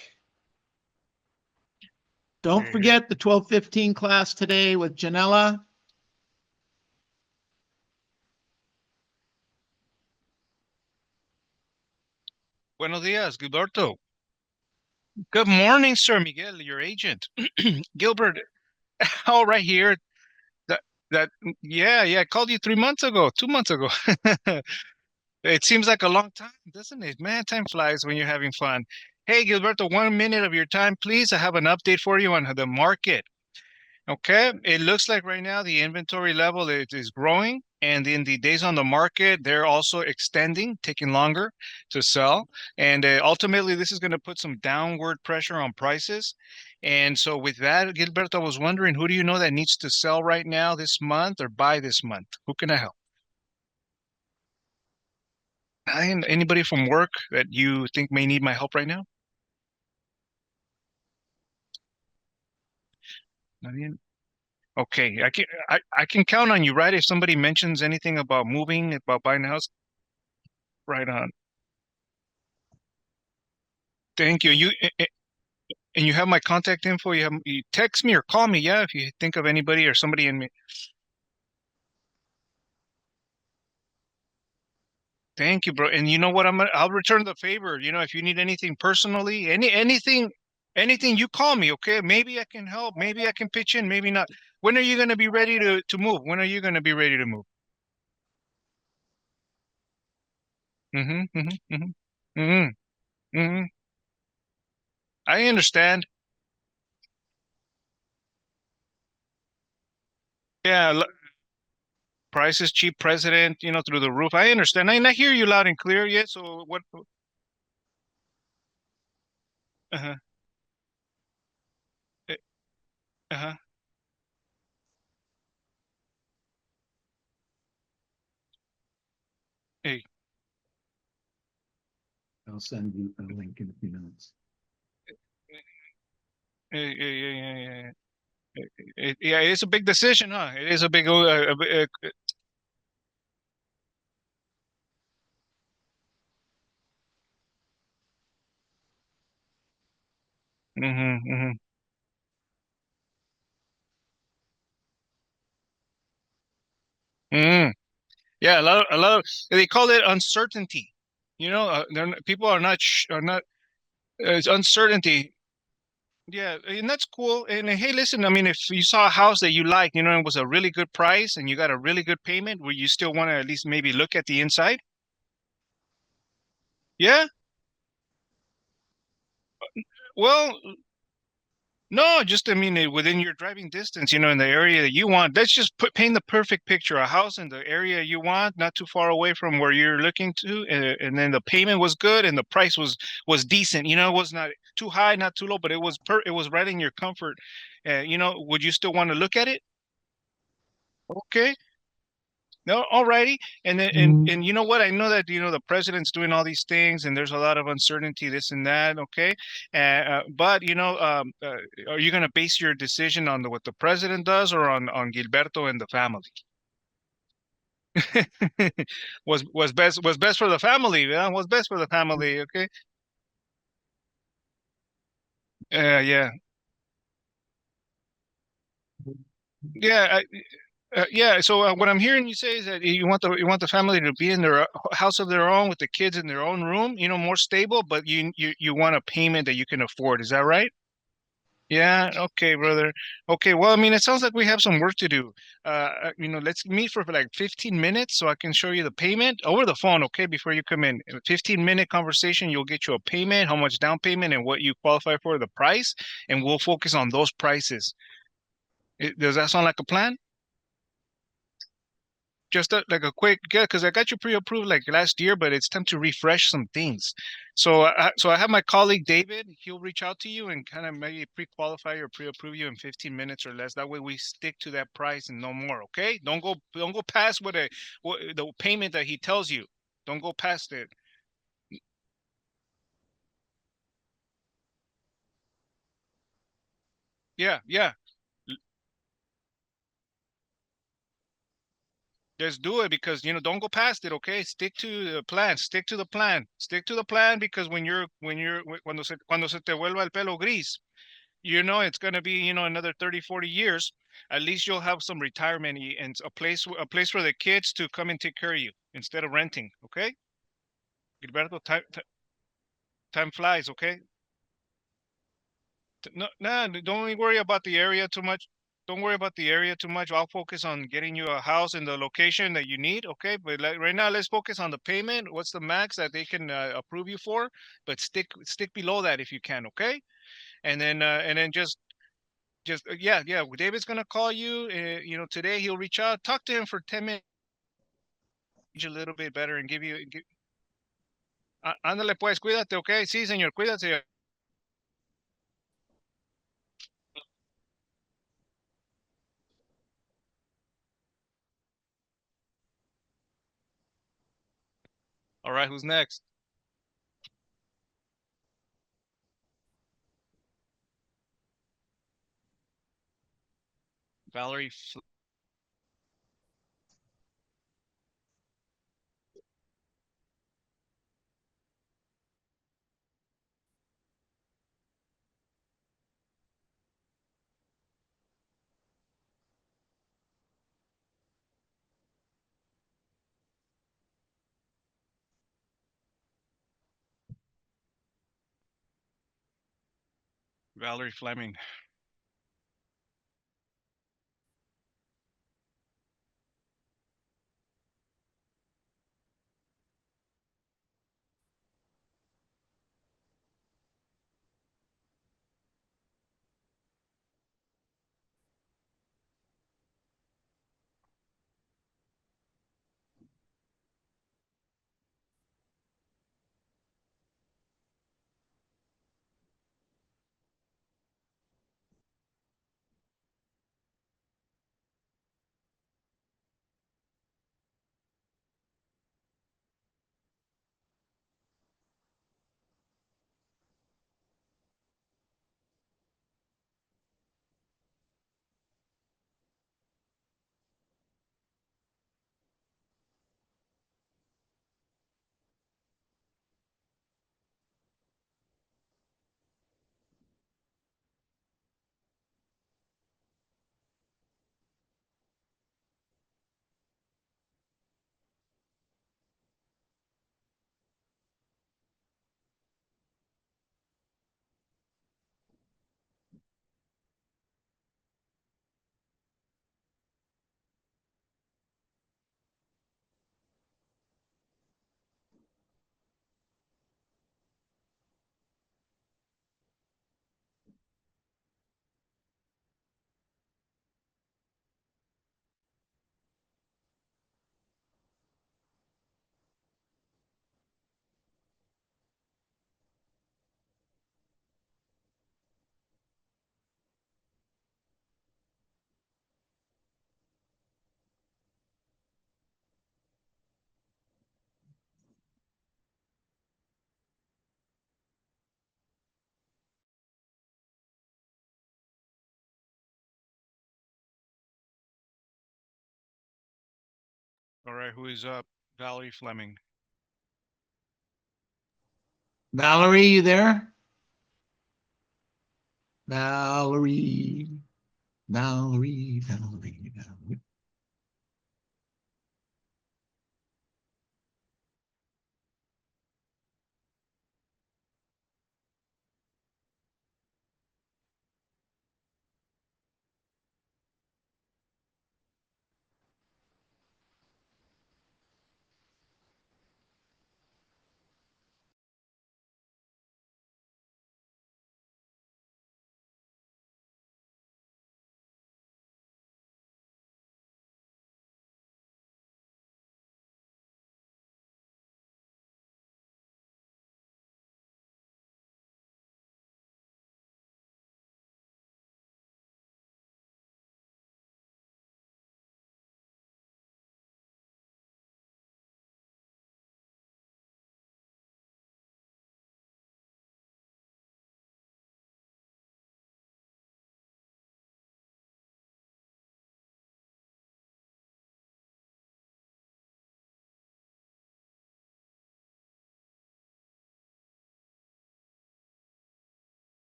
Don't forget the 12:15 class today with Janella. Buenos dias, Gilberto. Good morning, sir, Miguel, your agent. Gilbert, all right here. Yeah, I called you 3 months ago, 2 months ago. It seems like a long time, doesn't it? Man, time flies when you're having fun. Hey, Gilberto, 1 minute of your time, please. I have an update for you on the market. Okay, it looks like right now the inventory level is growing, and in the days on the market, they're also extending, taking longer to sell. And ultimately, this is going to put some downward pressure on prices. And so with that, Gilberto, I was wondering, who do you know that needs to sell right now this month or buy this month? Who can I help? Anybody from work that you think may need my help right now? Nadine? Okay, I can count on you, right? If somebody mentions anything about moving, about buying a house, right on. Thank you. And you have my contact info. You text me or call me, yeah, if you think of anybody or somebody in me. Thank you, bro. And you know what? I'll return the favor. You know, if you need anything personally, anything, you call me, okay? Maybe I can help. Maybe I can pitch in. Maybe not. When are you going to be ready to move? When are you going to be ready to move? Mm-hmm. Mm-hmm. Mm-hmm. Mm-hmm. Mm-hmm. I understand. Yeah, price is cheap, president, through the roof. I understand. I hear you loud and clear. Yeah. So what? Uh-huh. eh, Uh-huh. Hey. I'll send you a link in a few minutes. Yeah, yeah, yeah, yeah, yeah. Yeah, it's a big decision, huh? It is a big. Mm-hmm, mm-hmm. Mm. Yeah, a lot of they call it uncertainty. People are not. It's uncertainty. Yeah, and that's cool. And hey, listen, I mean, if you saw a house that you like, it was a really good price, and you got a really good payment, would you still want to at least maybe look at the inside? Yeah. Well, no, just I mean within your driving distance, in the area that you want. Let's just paint the perfect picture. A house in the area you want, not too far away from where you're looking to, and then the payment was good and the price was decent. It was not too high, not too low, but it was right in your comfort. Would you still want to look at it? Okay. No, alrighty. And then and you know what? I know that the president's doing all these things, and there's a lot of uncertainty, this and that. Okay, but are you going to base your decision on what the president does, or on Gilberto and the family? Was best for the family. Yeah, was best for the family. Okay. Yeah. Yeah. Yeah, so what I'm hearing you say is that you want the family to be in their house of their own with the kids in their own room, more stable, but you want a payment that you can afford. Is that right? Yeah, okay, brother. Okay, well, I mean, it sounds like we have some work to do. Let's meet for like 15 minutes so I can show you the payment over the phone, okay, before you come in. A 15-minute conversation, you'll get you a payment, how much down payment, and what you qualify for, the price, and we'll focus on those prices. Does that sound like a plan? Just like a quick, yeah, because I got you pre-approved like last year, but it's time to refresh some things. So I have my colleague David. He'll reach out to you and kind of maybe pre-qualify or pre-approve you in 15 minutes or less. That way we stick to that price and no more. Okay? Don't go past what the payment that he tells you. Don't go past it. Yeah, yeah. Just do it because don't go past it. Okay, stick to the plan. Stick to the plan. Stick to the plan because cuando se te vuelva el pelo gris, it's going to be another 30, 40 years. At least you'll have some retirement and a place for the kids to come and take care of you instead of renting. Okay, Gilberto, time flies. Okay. No, no, don't worry about the area too much. Don't worry about the area too much. I'll focus on getting you a house in the location that you need. Okay, but right now, let's focus on the payment. What's the max that they can approve you for? But stick below that if you can. Okay, and then just yeah, yeah. David's gonna call you. Today he'll reach out. Talk to him for 10 minutes, a little bit better, and ándale pues, cuídate, okay? Sí, señor, cuídate. All All right, who's next? Valerie. Valerie Fleming. All right, who is up? Valerie Fleming. Valerie, you there? Valerie, Valerie, Valerie, Valerie.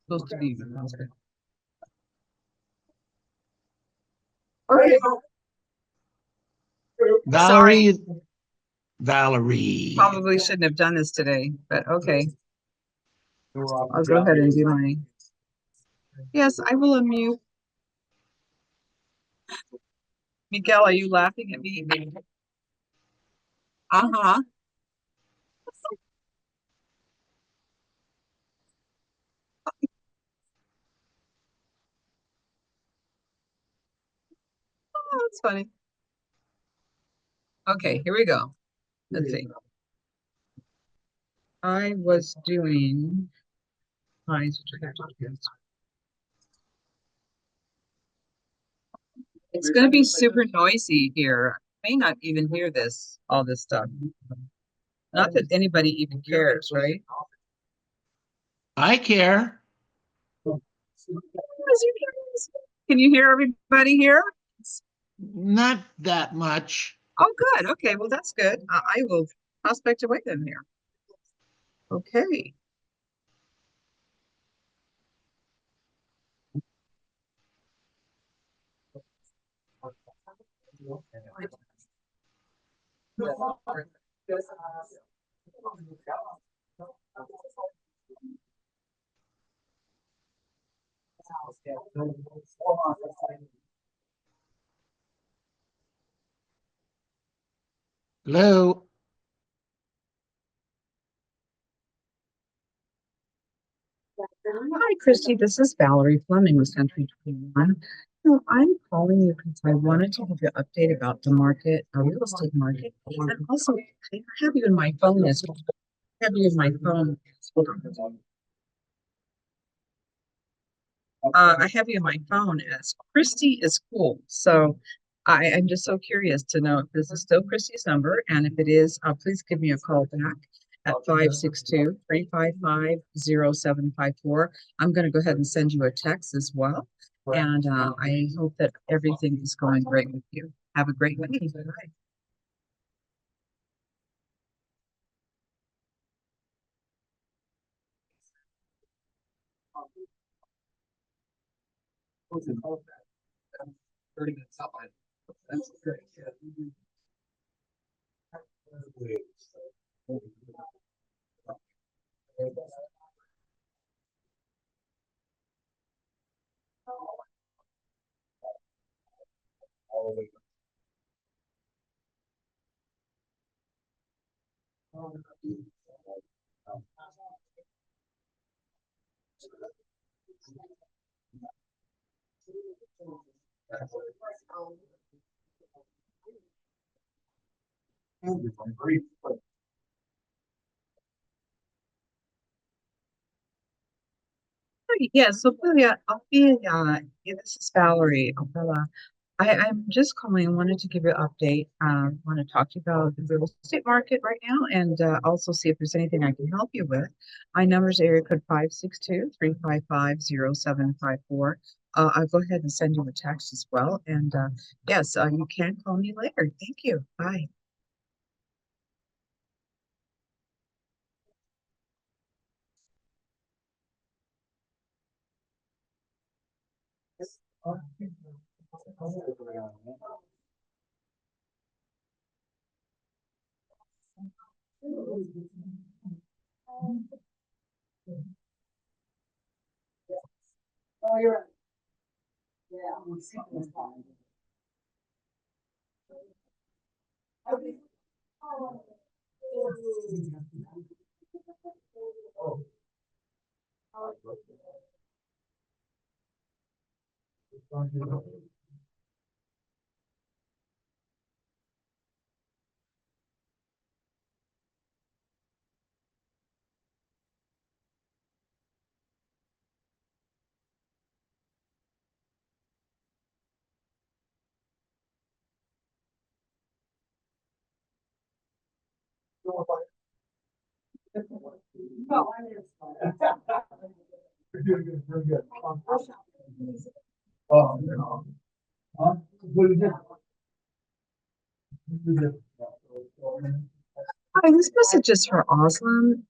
Supposed to be. Valerie, Valerie. Probably shouldn't have done this today, but okay. I'll go ahead and do my. Yes, I will unmute. Miguel, are you laughing at me? Uh-huh. Oh, that's funny. Okay, here we go. Let's see. I was doing. It's gonna be super noisy here. I may not even hear this, all this stuff. Not that anybody even cares, right? I care. Can you hear everybody here? Not that much. Oh, good. Okay, well, that's good. I will prospect away then here. Okay. Hello. Hi, Christy. This is Valerie Fleming with Century 21. So I'm calling you because I wanted to give you an update about the market, our real estate market. And also, I have you in my phone as well. I have you in my phone. Hold on. I have you in my phone as Christy is cool. So I'm just so curious to know if this is still Christy's number. And if it is, please give me a call back at 562-355-0754. I'm going to go ahead and send you a text as well. And I hope that everything is going great with you. Have a great week. Bye. Yeah, so yeah, this is Valerie. I'm just calling. I wanted to give you an update. Want to talk to you about the real estate market right now and also see if there's anything I can help you with. My number is area code 562-355-0754. I'll go ahead and send you a text as well. And yes, you can call me later. Thank you. Bye. Oh, you're right. Yeah. No, very good, very good. Oh, no. Huh? What is it? Hi, this message is for Oslam.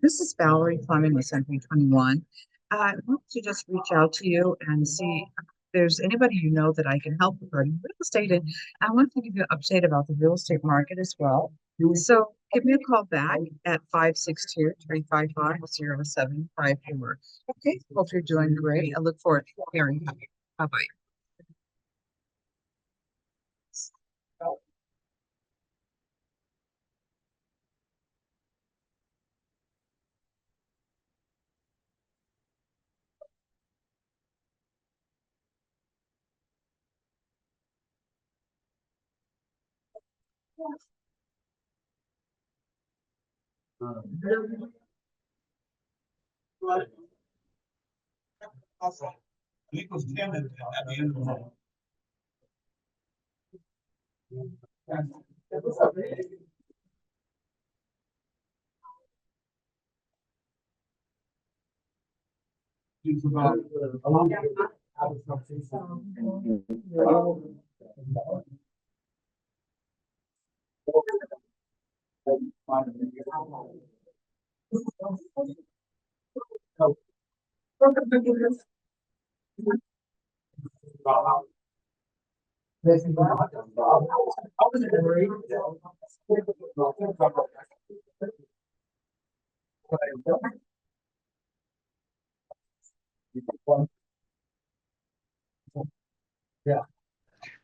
This is Valerie Fleming with Century 21. I want to just reach out to you and see if there's anybody you know that I can help regarding real estate. And I want to give you an update about the real estate market as well. So give me a call back at 562-355-0754. Okay, hope you're doing great. I look forward to hearing from you. Bye-bye.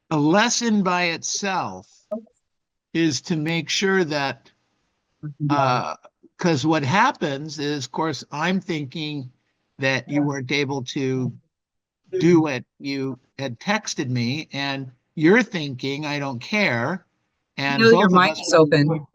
A lesson by itself is to make sure that, because what happens is, of course, I'm thinking that you weren't able to do what you had texted me, and you're thinking, I don't care. And Know your both of mic us. is open.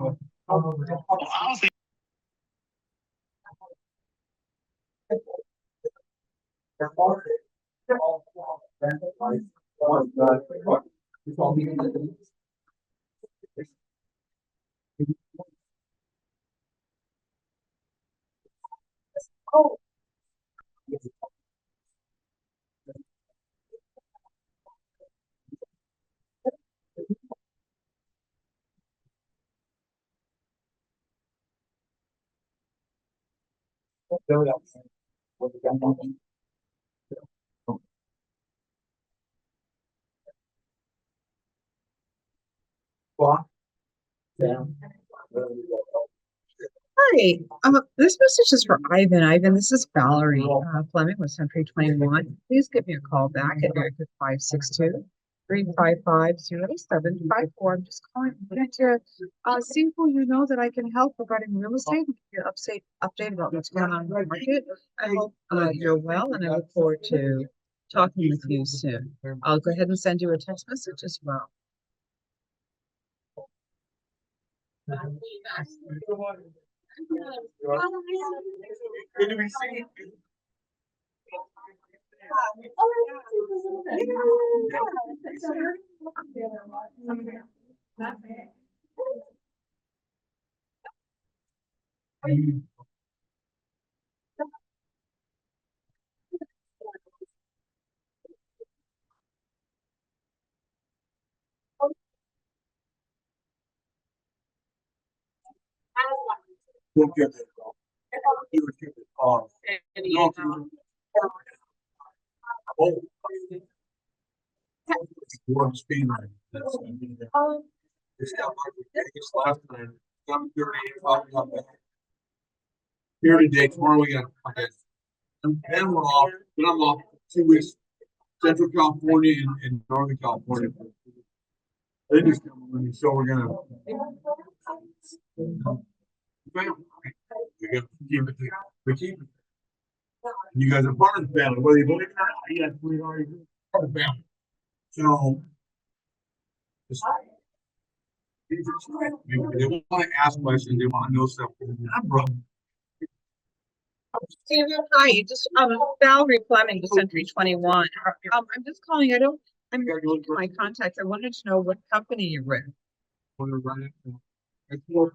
Hi, this message is for Ivan. Ivan, this is Valerie Fleming with Century 21. Please give me a call back at area code 562-355-0754. I'm just calling to see who you know that I can help regarding real estate and give you an update about what's going on in the market. I hope you're well, and I look forward to talking with you soon. I'll go ahead and send you a text message as well. Look at it. You would keep it off. Oh. One speed line. It's got it's last time. Come through me, here today, tomorrow we got, okay. And then we're off, then I'm off 2 weeks, Central California and Northern California. They just come with me, so we're gonna. We gotta keep it, we keep it. You guys are part of the family, whether you believe it or not, yes, we are part of the family. So. They want to ask questions, they want to know something. I'm wrong. Steven, hi, just Valerie Fleming, the Century 21. I'm just calling. I'm looking for my contacts. I wanted to know what company you're with. Want to run it? It's more.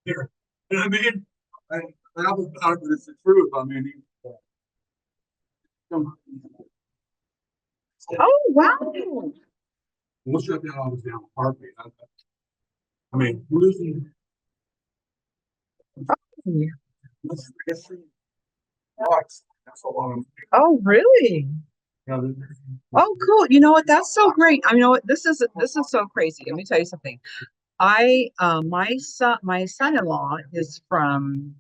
Here, you know what I mean? I have about it, it's the truth. I mean, Oh, wow. we'll shut down all this down heartbeat. I mean, losing. That's a lot of. Oh, really? Oh, cool. You know what? That's so great. I mean, you know what? This is so crazy. Let me tell you something. My son-in-law is from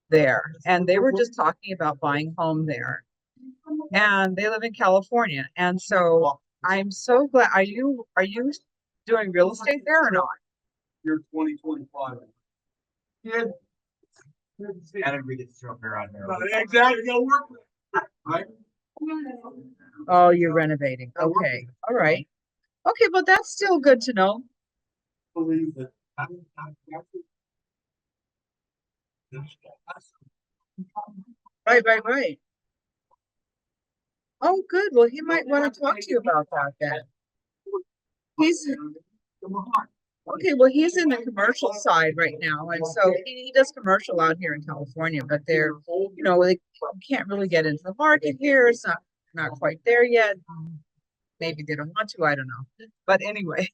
there, and they were just talking about buying home there. And they live in California. And so I'm so glad. Are you doing real estate there or not? You're 2025. Yeah. I didn't read it from around there. Exactly. Go work with it. Right? Oh, you're renovating. Okay. All right. Okay, but that's still good to know. Believe that. Right, right, right. Oh, good. Well, he might want to talk to you about that then. He's okay. Well, he's in the commercial side right now, and so he does commercial out here in California. But they're, they can't really get into the market here. It's not quite there yet. Maybe they don't want to. I don't know. But anyway,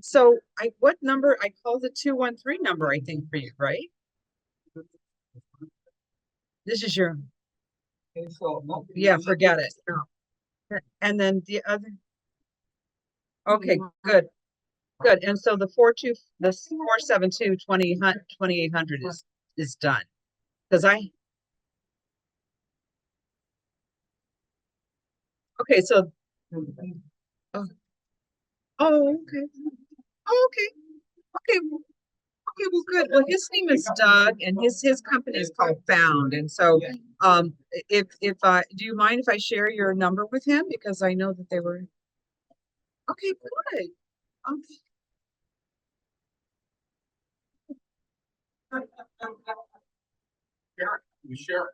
so what number? I called the 213 number. I think for you, right? This is your. Yeah, forget it. And then the other. Okay, good. Good. And so the 472 2800 is done. Because okay, so oh, okay. Oh, okay. Okay. Okay, well, good. Well, his name is Doug, and his company is called Found. And so, if I do you mind if I share your number with him, because I know that they were. Okay, good. Um, We share it.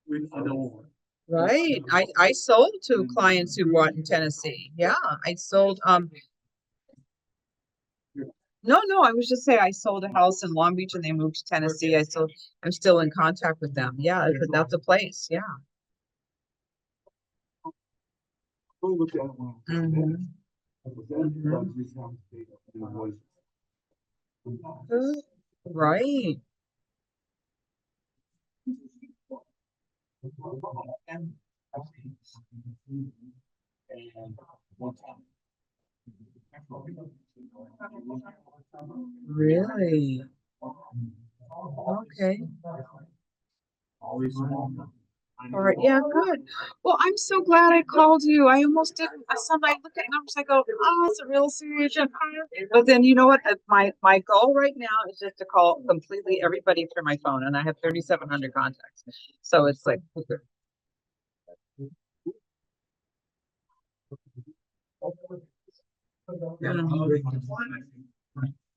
We know. Right. I sold to clients who bought in Tennessee. Yeah, I sold. No, I was just saying I sold a house in Long Beach and they moved to Tennessee. I'm still in contact with them. Yeah, that's a place. Yeah. We'll look at it when Mhm. Right. Really? Okay. All right. Yeah, good. Well, I'm so glad I called you. I almost didn't. Sometimes I look at numbers, I go, oh, it's a real estate agent. But then you know what? My goal right now is just to call completely everybody through my phone, and I have 3,700 contacts. So it's like,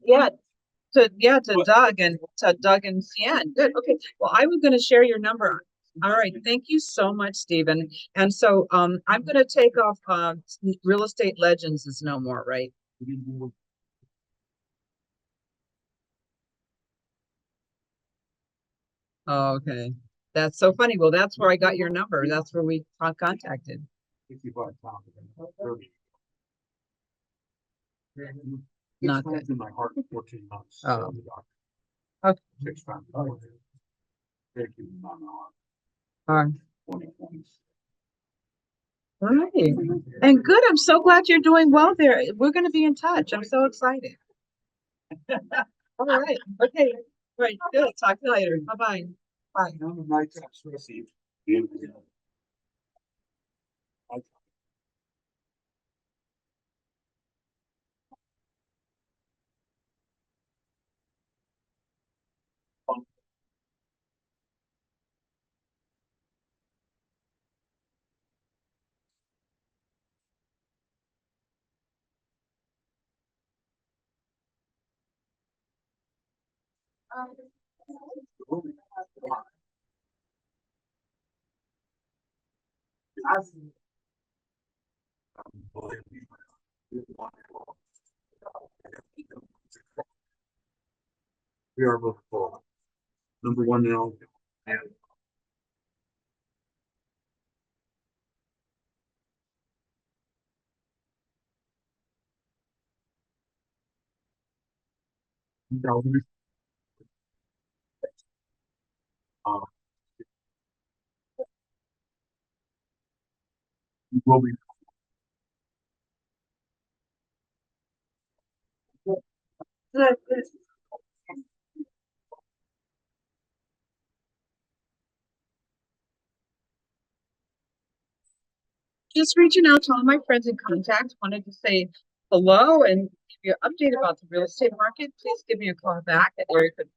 yeah, to Doug and Cian. Good. Okay. Well, I was going to share your number. All right. Thank you so much, Stephen. And so I'm going to take off Real Estate Legends is no more, right? Oh, okay. That's so funny. Well, that's where I got your number. That's where we contacted. Not good. In my heart for 14 months. Oh. The doctor. Okay. 6 times. Thank you. All right. All right. And good. I'm so glad you're doing well there. We're going to be in touch. I'm so excited. All right. Okay. Right. Good. Talk to you later. Bye-bye. Bye. My text received. We are both full. Number one now. And 2000. Will be. Just reaching out to all my friends and contacts, wanted to say hello and give you an update about the real estate market. Please give me a call back at area code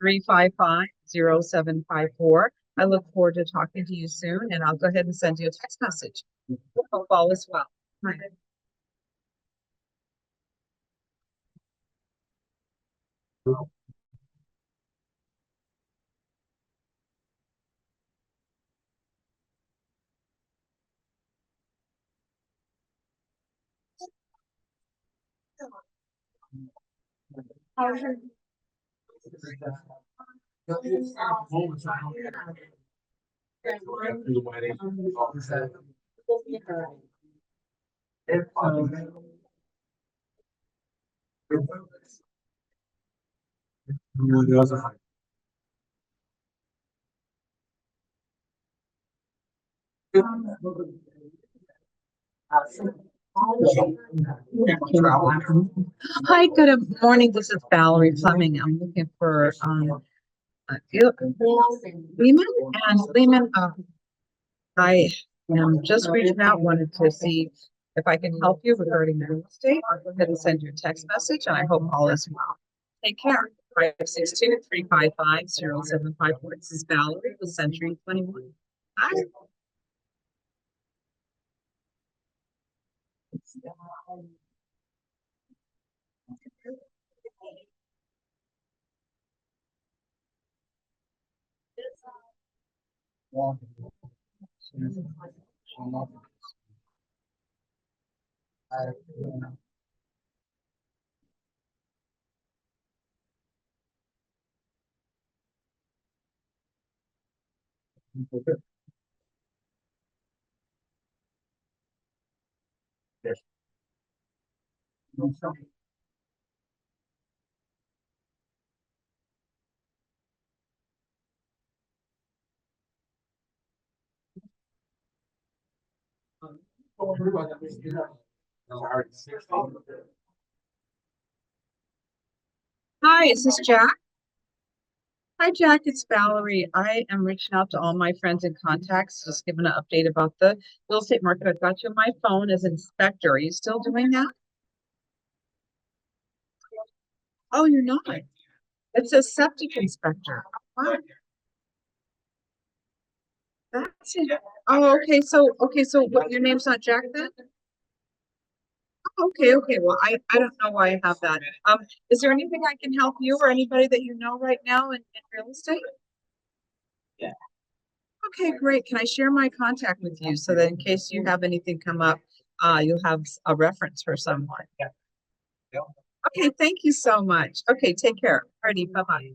562-355-0754. I look forward to talking to you soon, and I'll go ahead and send you a text message. Hope all is well. Hi, good morning. This is Valerie Fleming. I'm looking for Lehman and Lehman. I am just reaching out, wanted to see if I can help you regarding the real estate. I'll go ahead and send you a text message, and I hope all is well. Take care. 562-355-0754. This is Valerie with Century 21. Bye. Hi, is this Jack? Hi, Jack. It's Valerie. I am reaching out to all my friends and contacts, just giving an update about the real estate market. I've got you on my phone as inspector. Are you still doing that? Oh, you're not. It says septic inspector. Wow. That's it. Oh, okay. So what, your name's not Jack then? Okay. Well, I don't know why I have that. Is there anything I can help you or anybody that you know right now in real estate? Yeah. Okay, great. Can I share my contact with you so that in case you have anything come up, you'll have a reference for someone? Yeah. Okay, thank you so much. Okay, take care. Alrighty, bye-bye.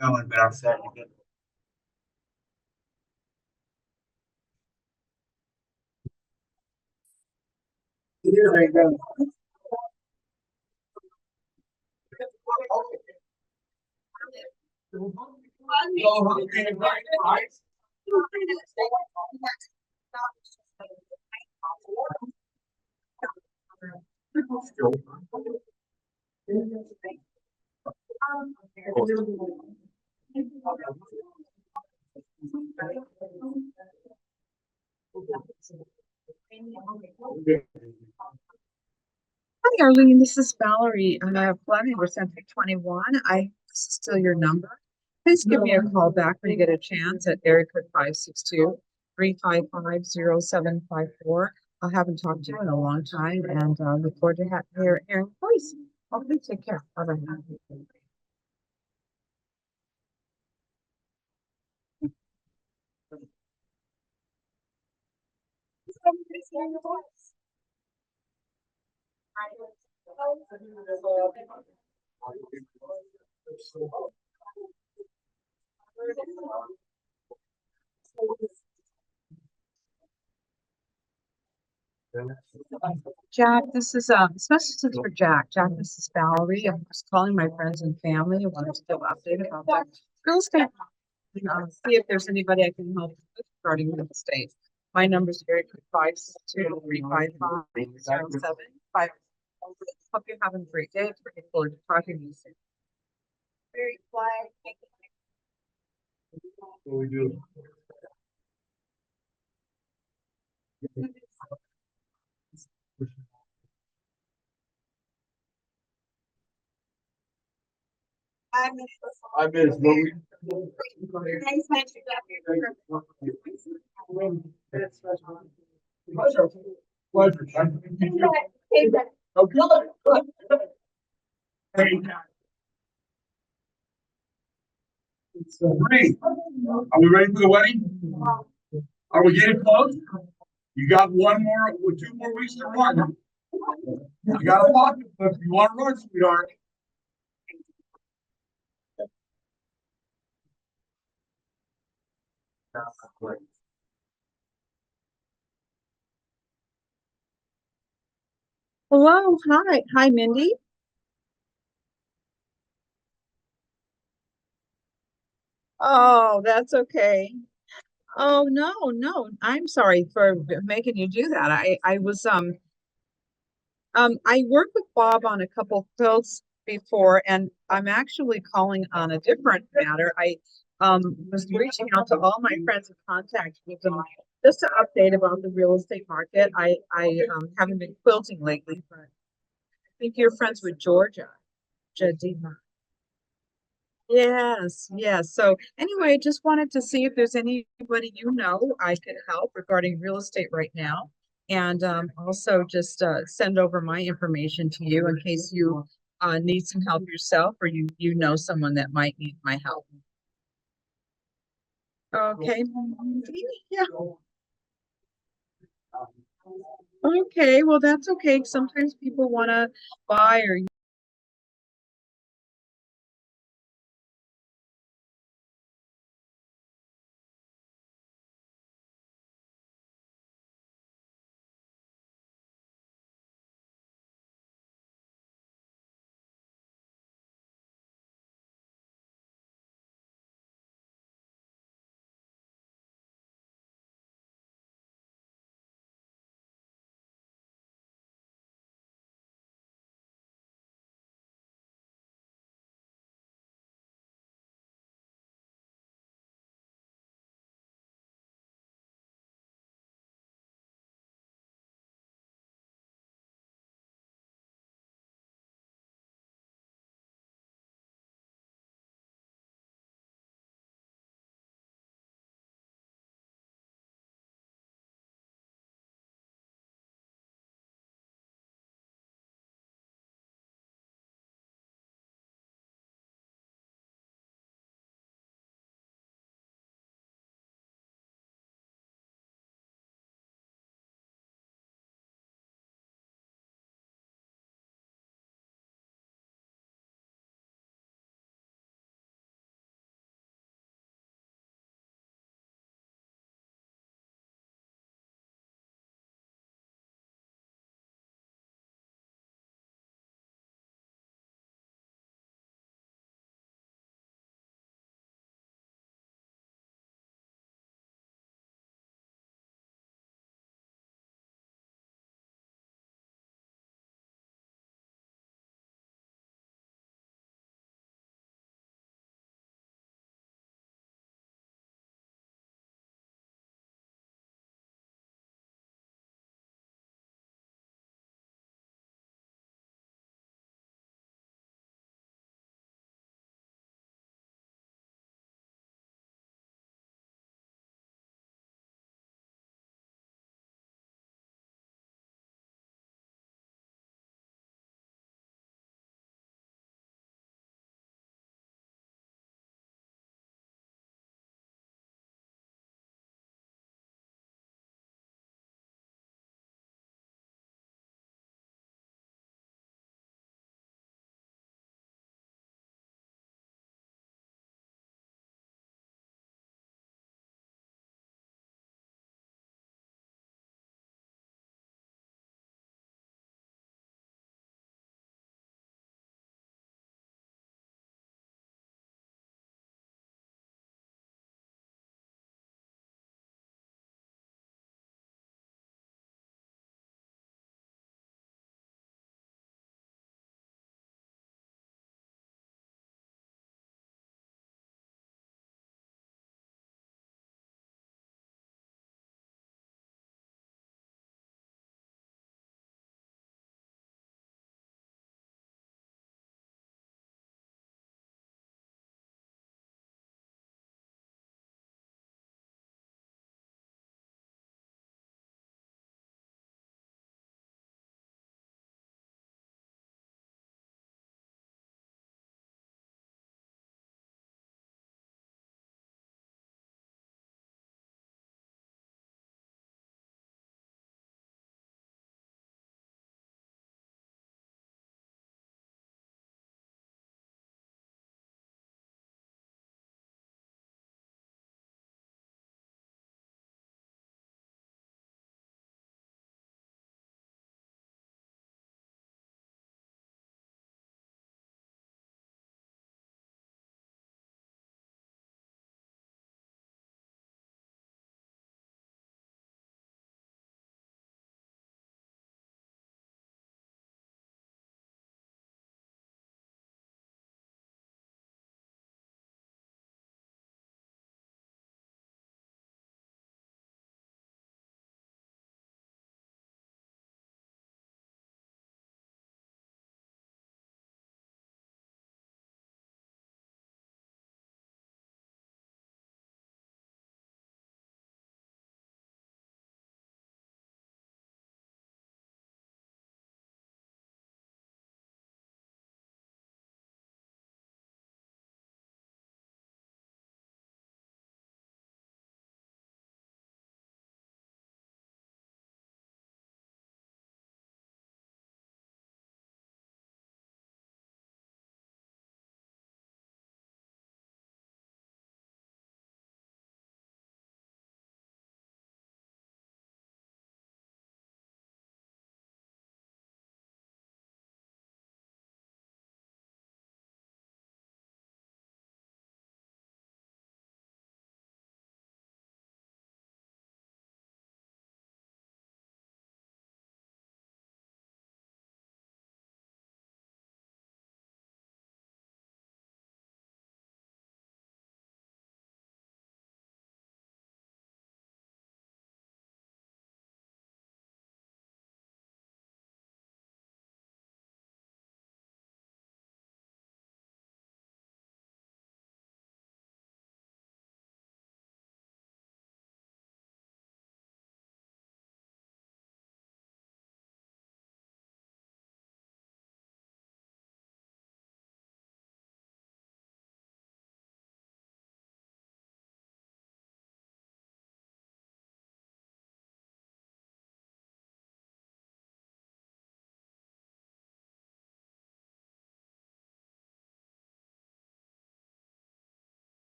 Going, but I'm sad. There you go. Hi, Arlene. This is Valerie. Fleming, we're Century 21. This is still your number. Please give me a call back when you get a chance at area code 562-355-0754. I haven't talked to you in a long time and look forward to hearing your voice. Okay, take care. Bye-bye. Jack, this is this message is for Jack. Jack, this is Valerie. I'm just calling my friends and family. I wanted to give an update about that real estate. See if there's anybody I can help with regarding real estate. My number is very quick, 562-355-0755. Hope you're having a great day. Looking forward to talking to you soon. Very quiet. What we do? I miss Pleasure. Okay. Great. Are we ready for the wedding? Are we getting close? You got 2 more weeks to run. You got a pocket, if you want to run, sweetheart. Hello, hi, Mindy. Oh, that's okay. Oh, no, I'm sorry for making you do that. I was, I worked with Bob on a couple quilts before, and I'm actually calling on a different matter. I, was reaching out to all my friends and contacts with them just to update about the real estate market. I haven't been quilting lately, but I think you're friends with Georgia, Jadima. Yes. So anyway, just wanted to see if there's anybody you know I could help regarding real estate right now. And also just send over my information to you in case you need some help yourself or you know someone that might need my help. Okay. Yeah. Okay, well, that's okay. Sometimes people want to buy or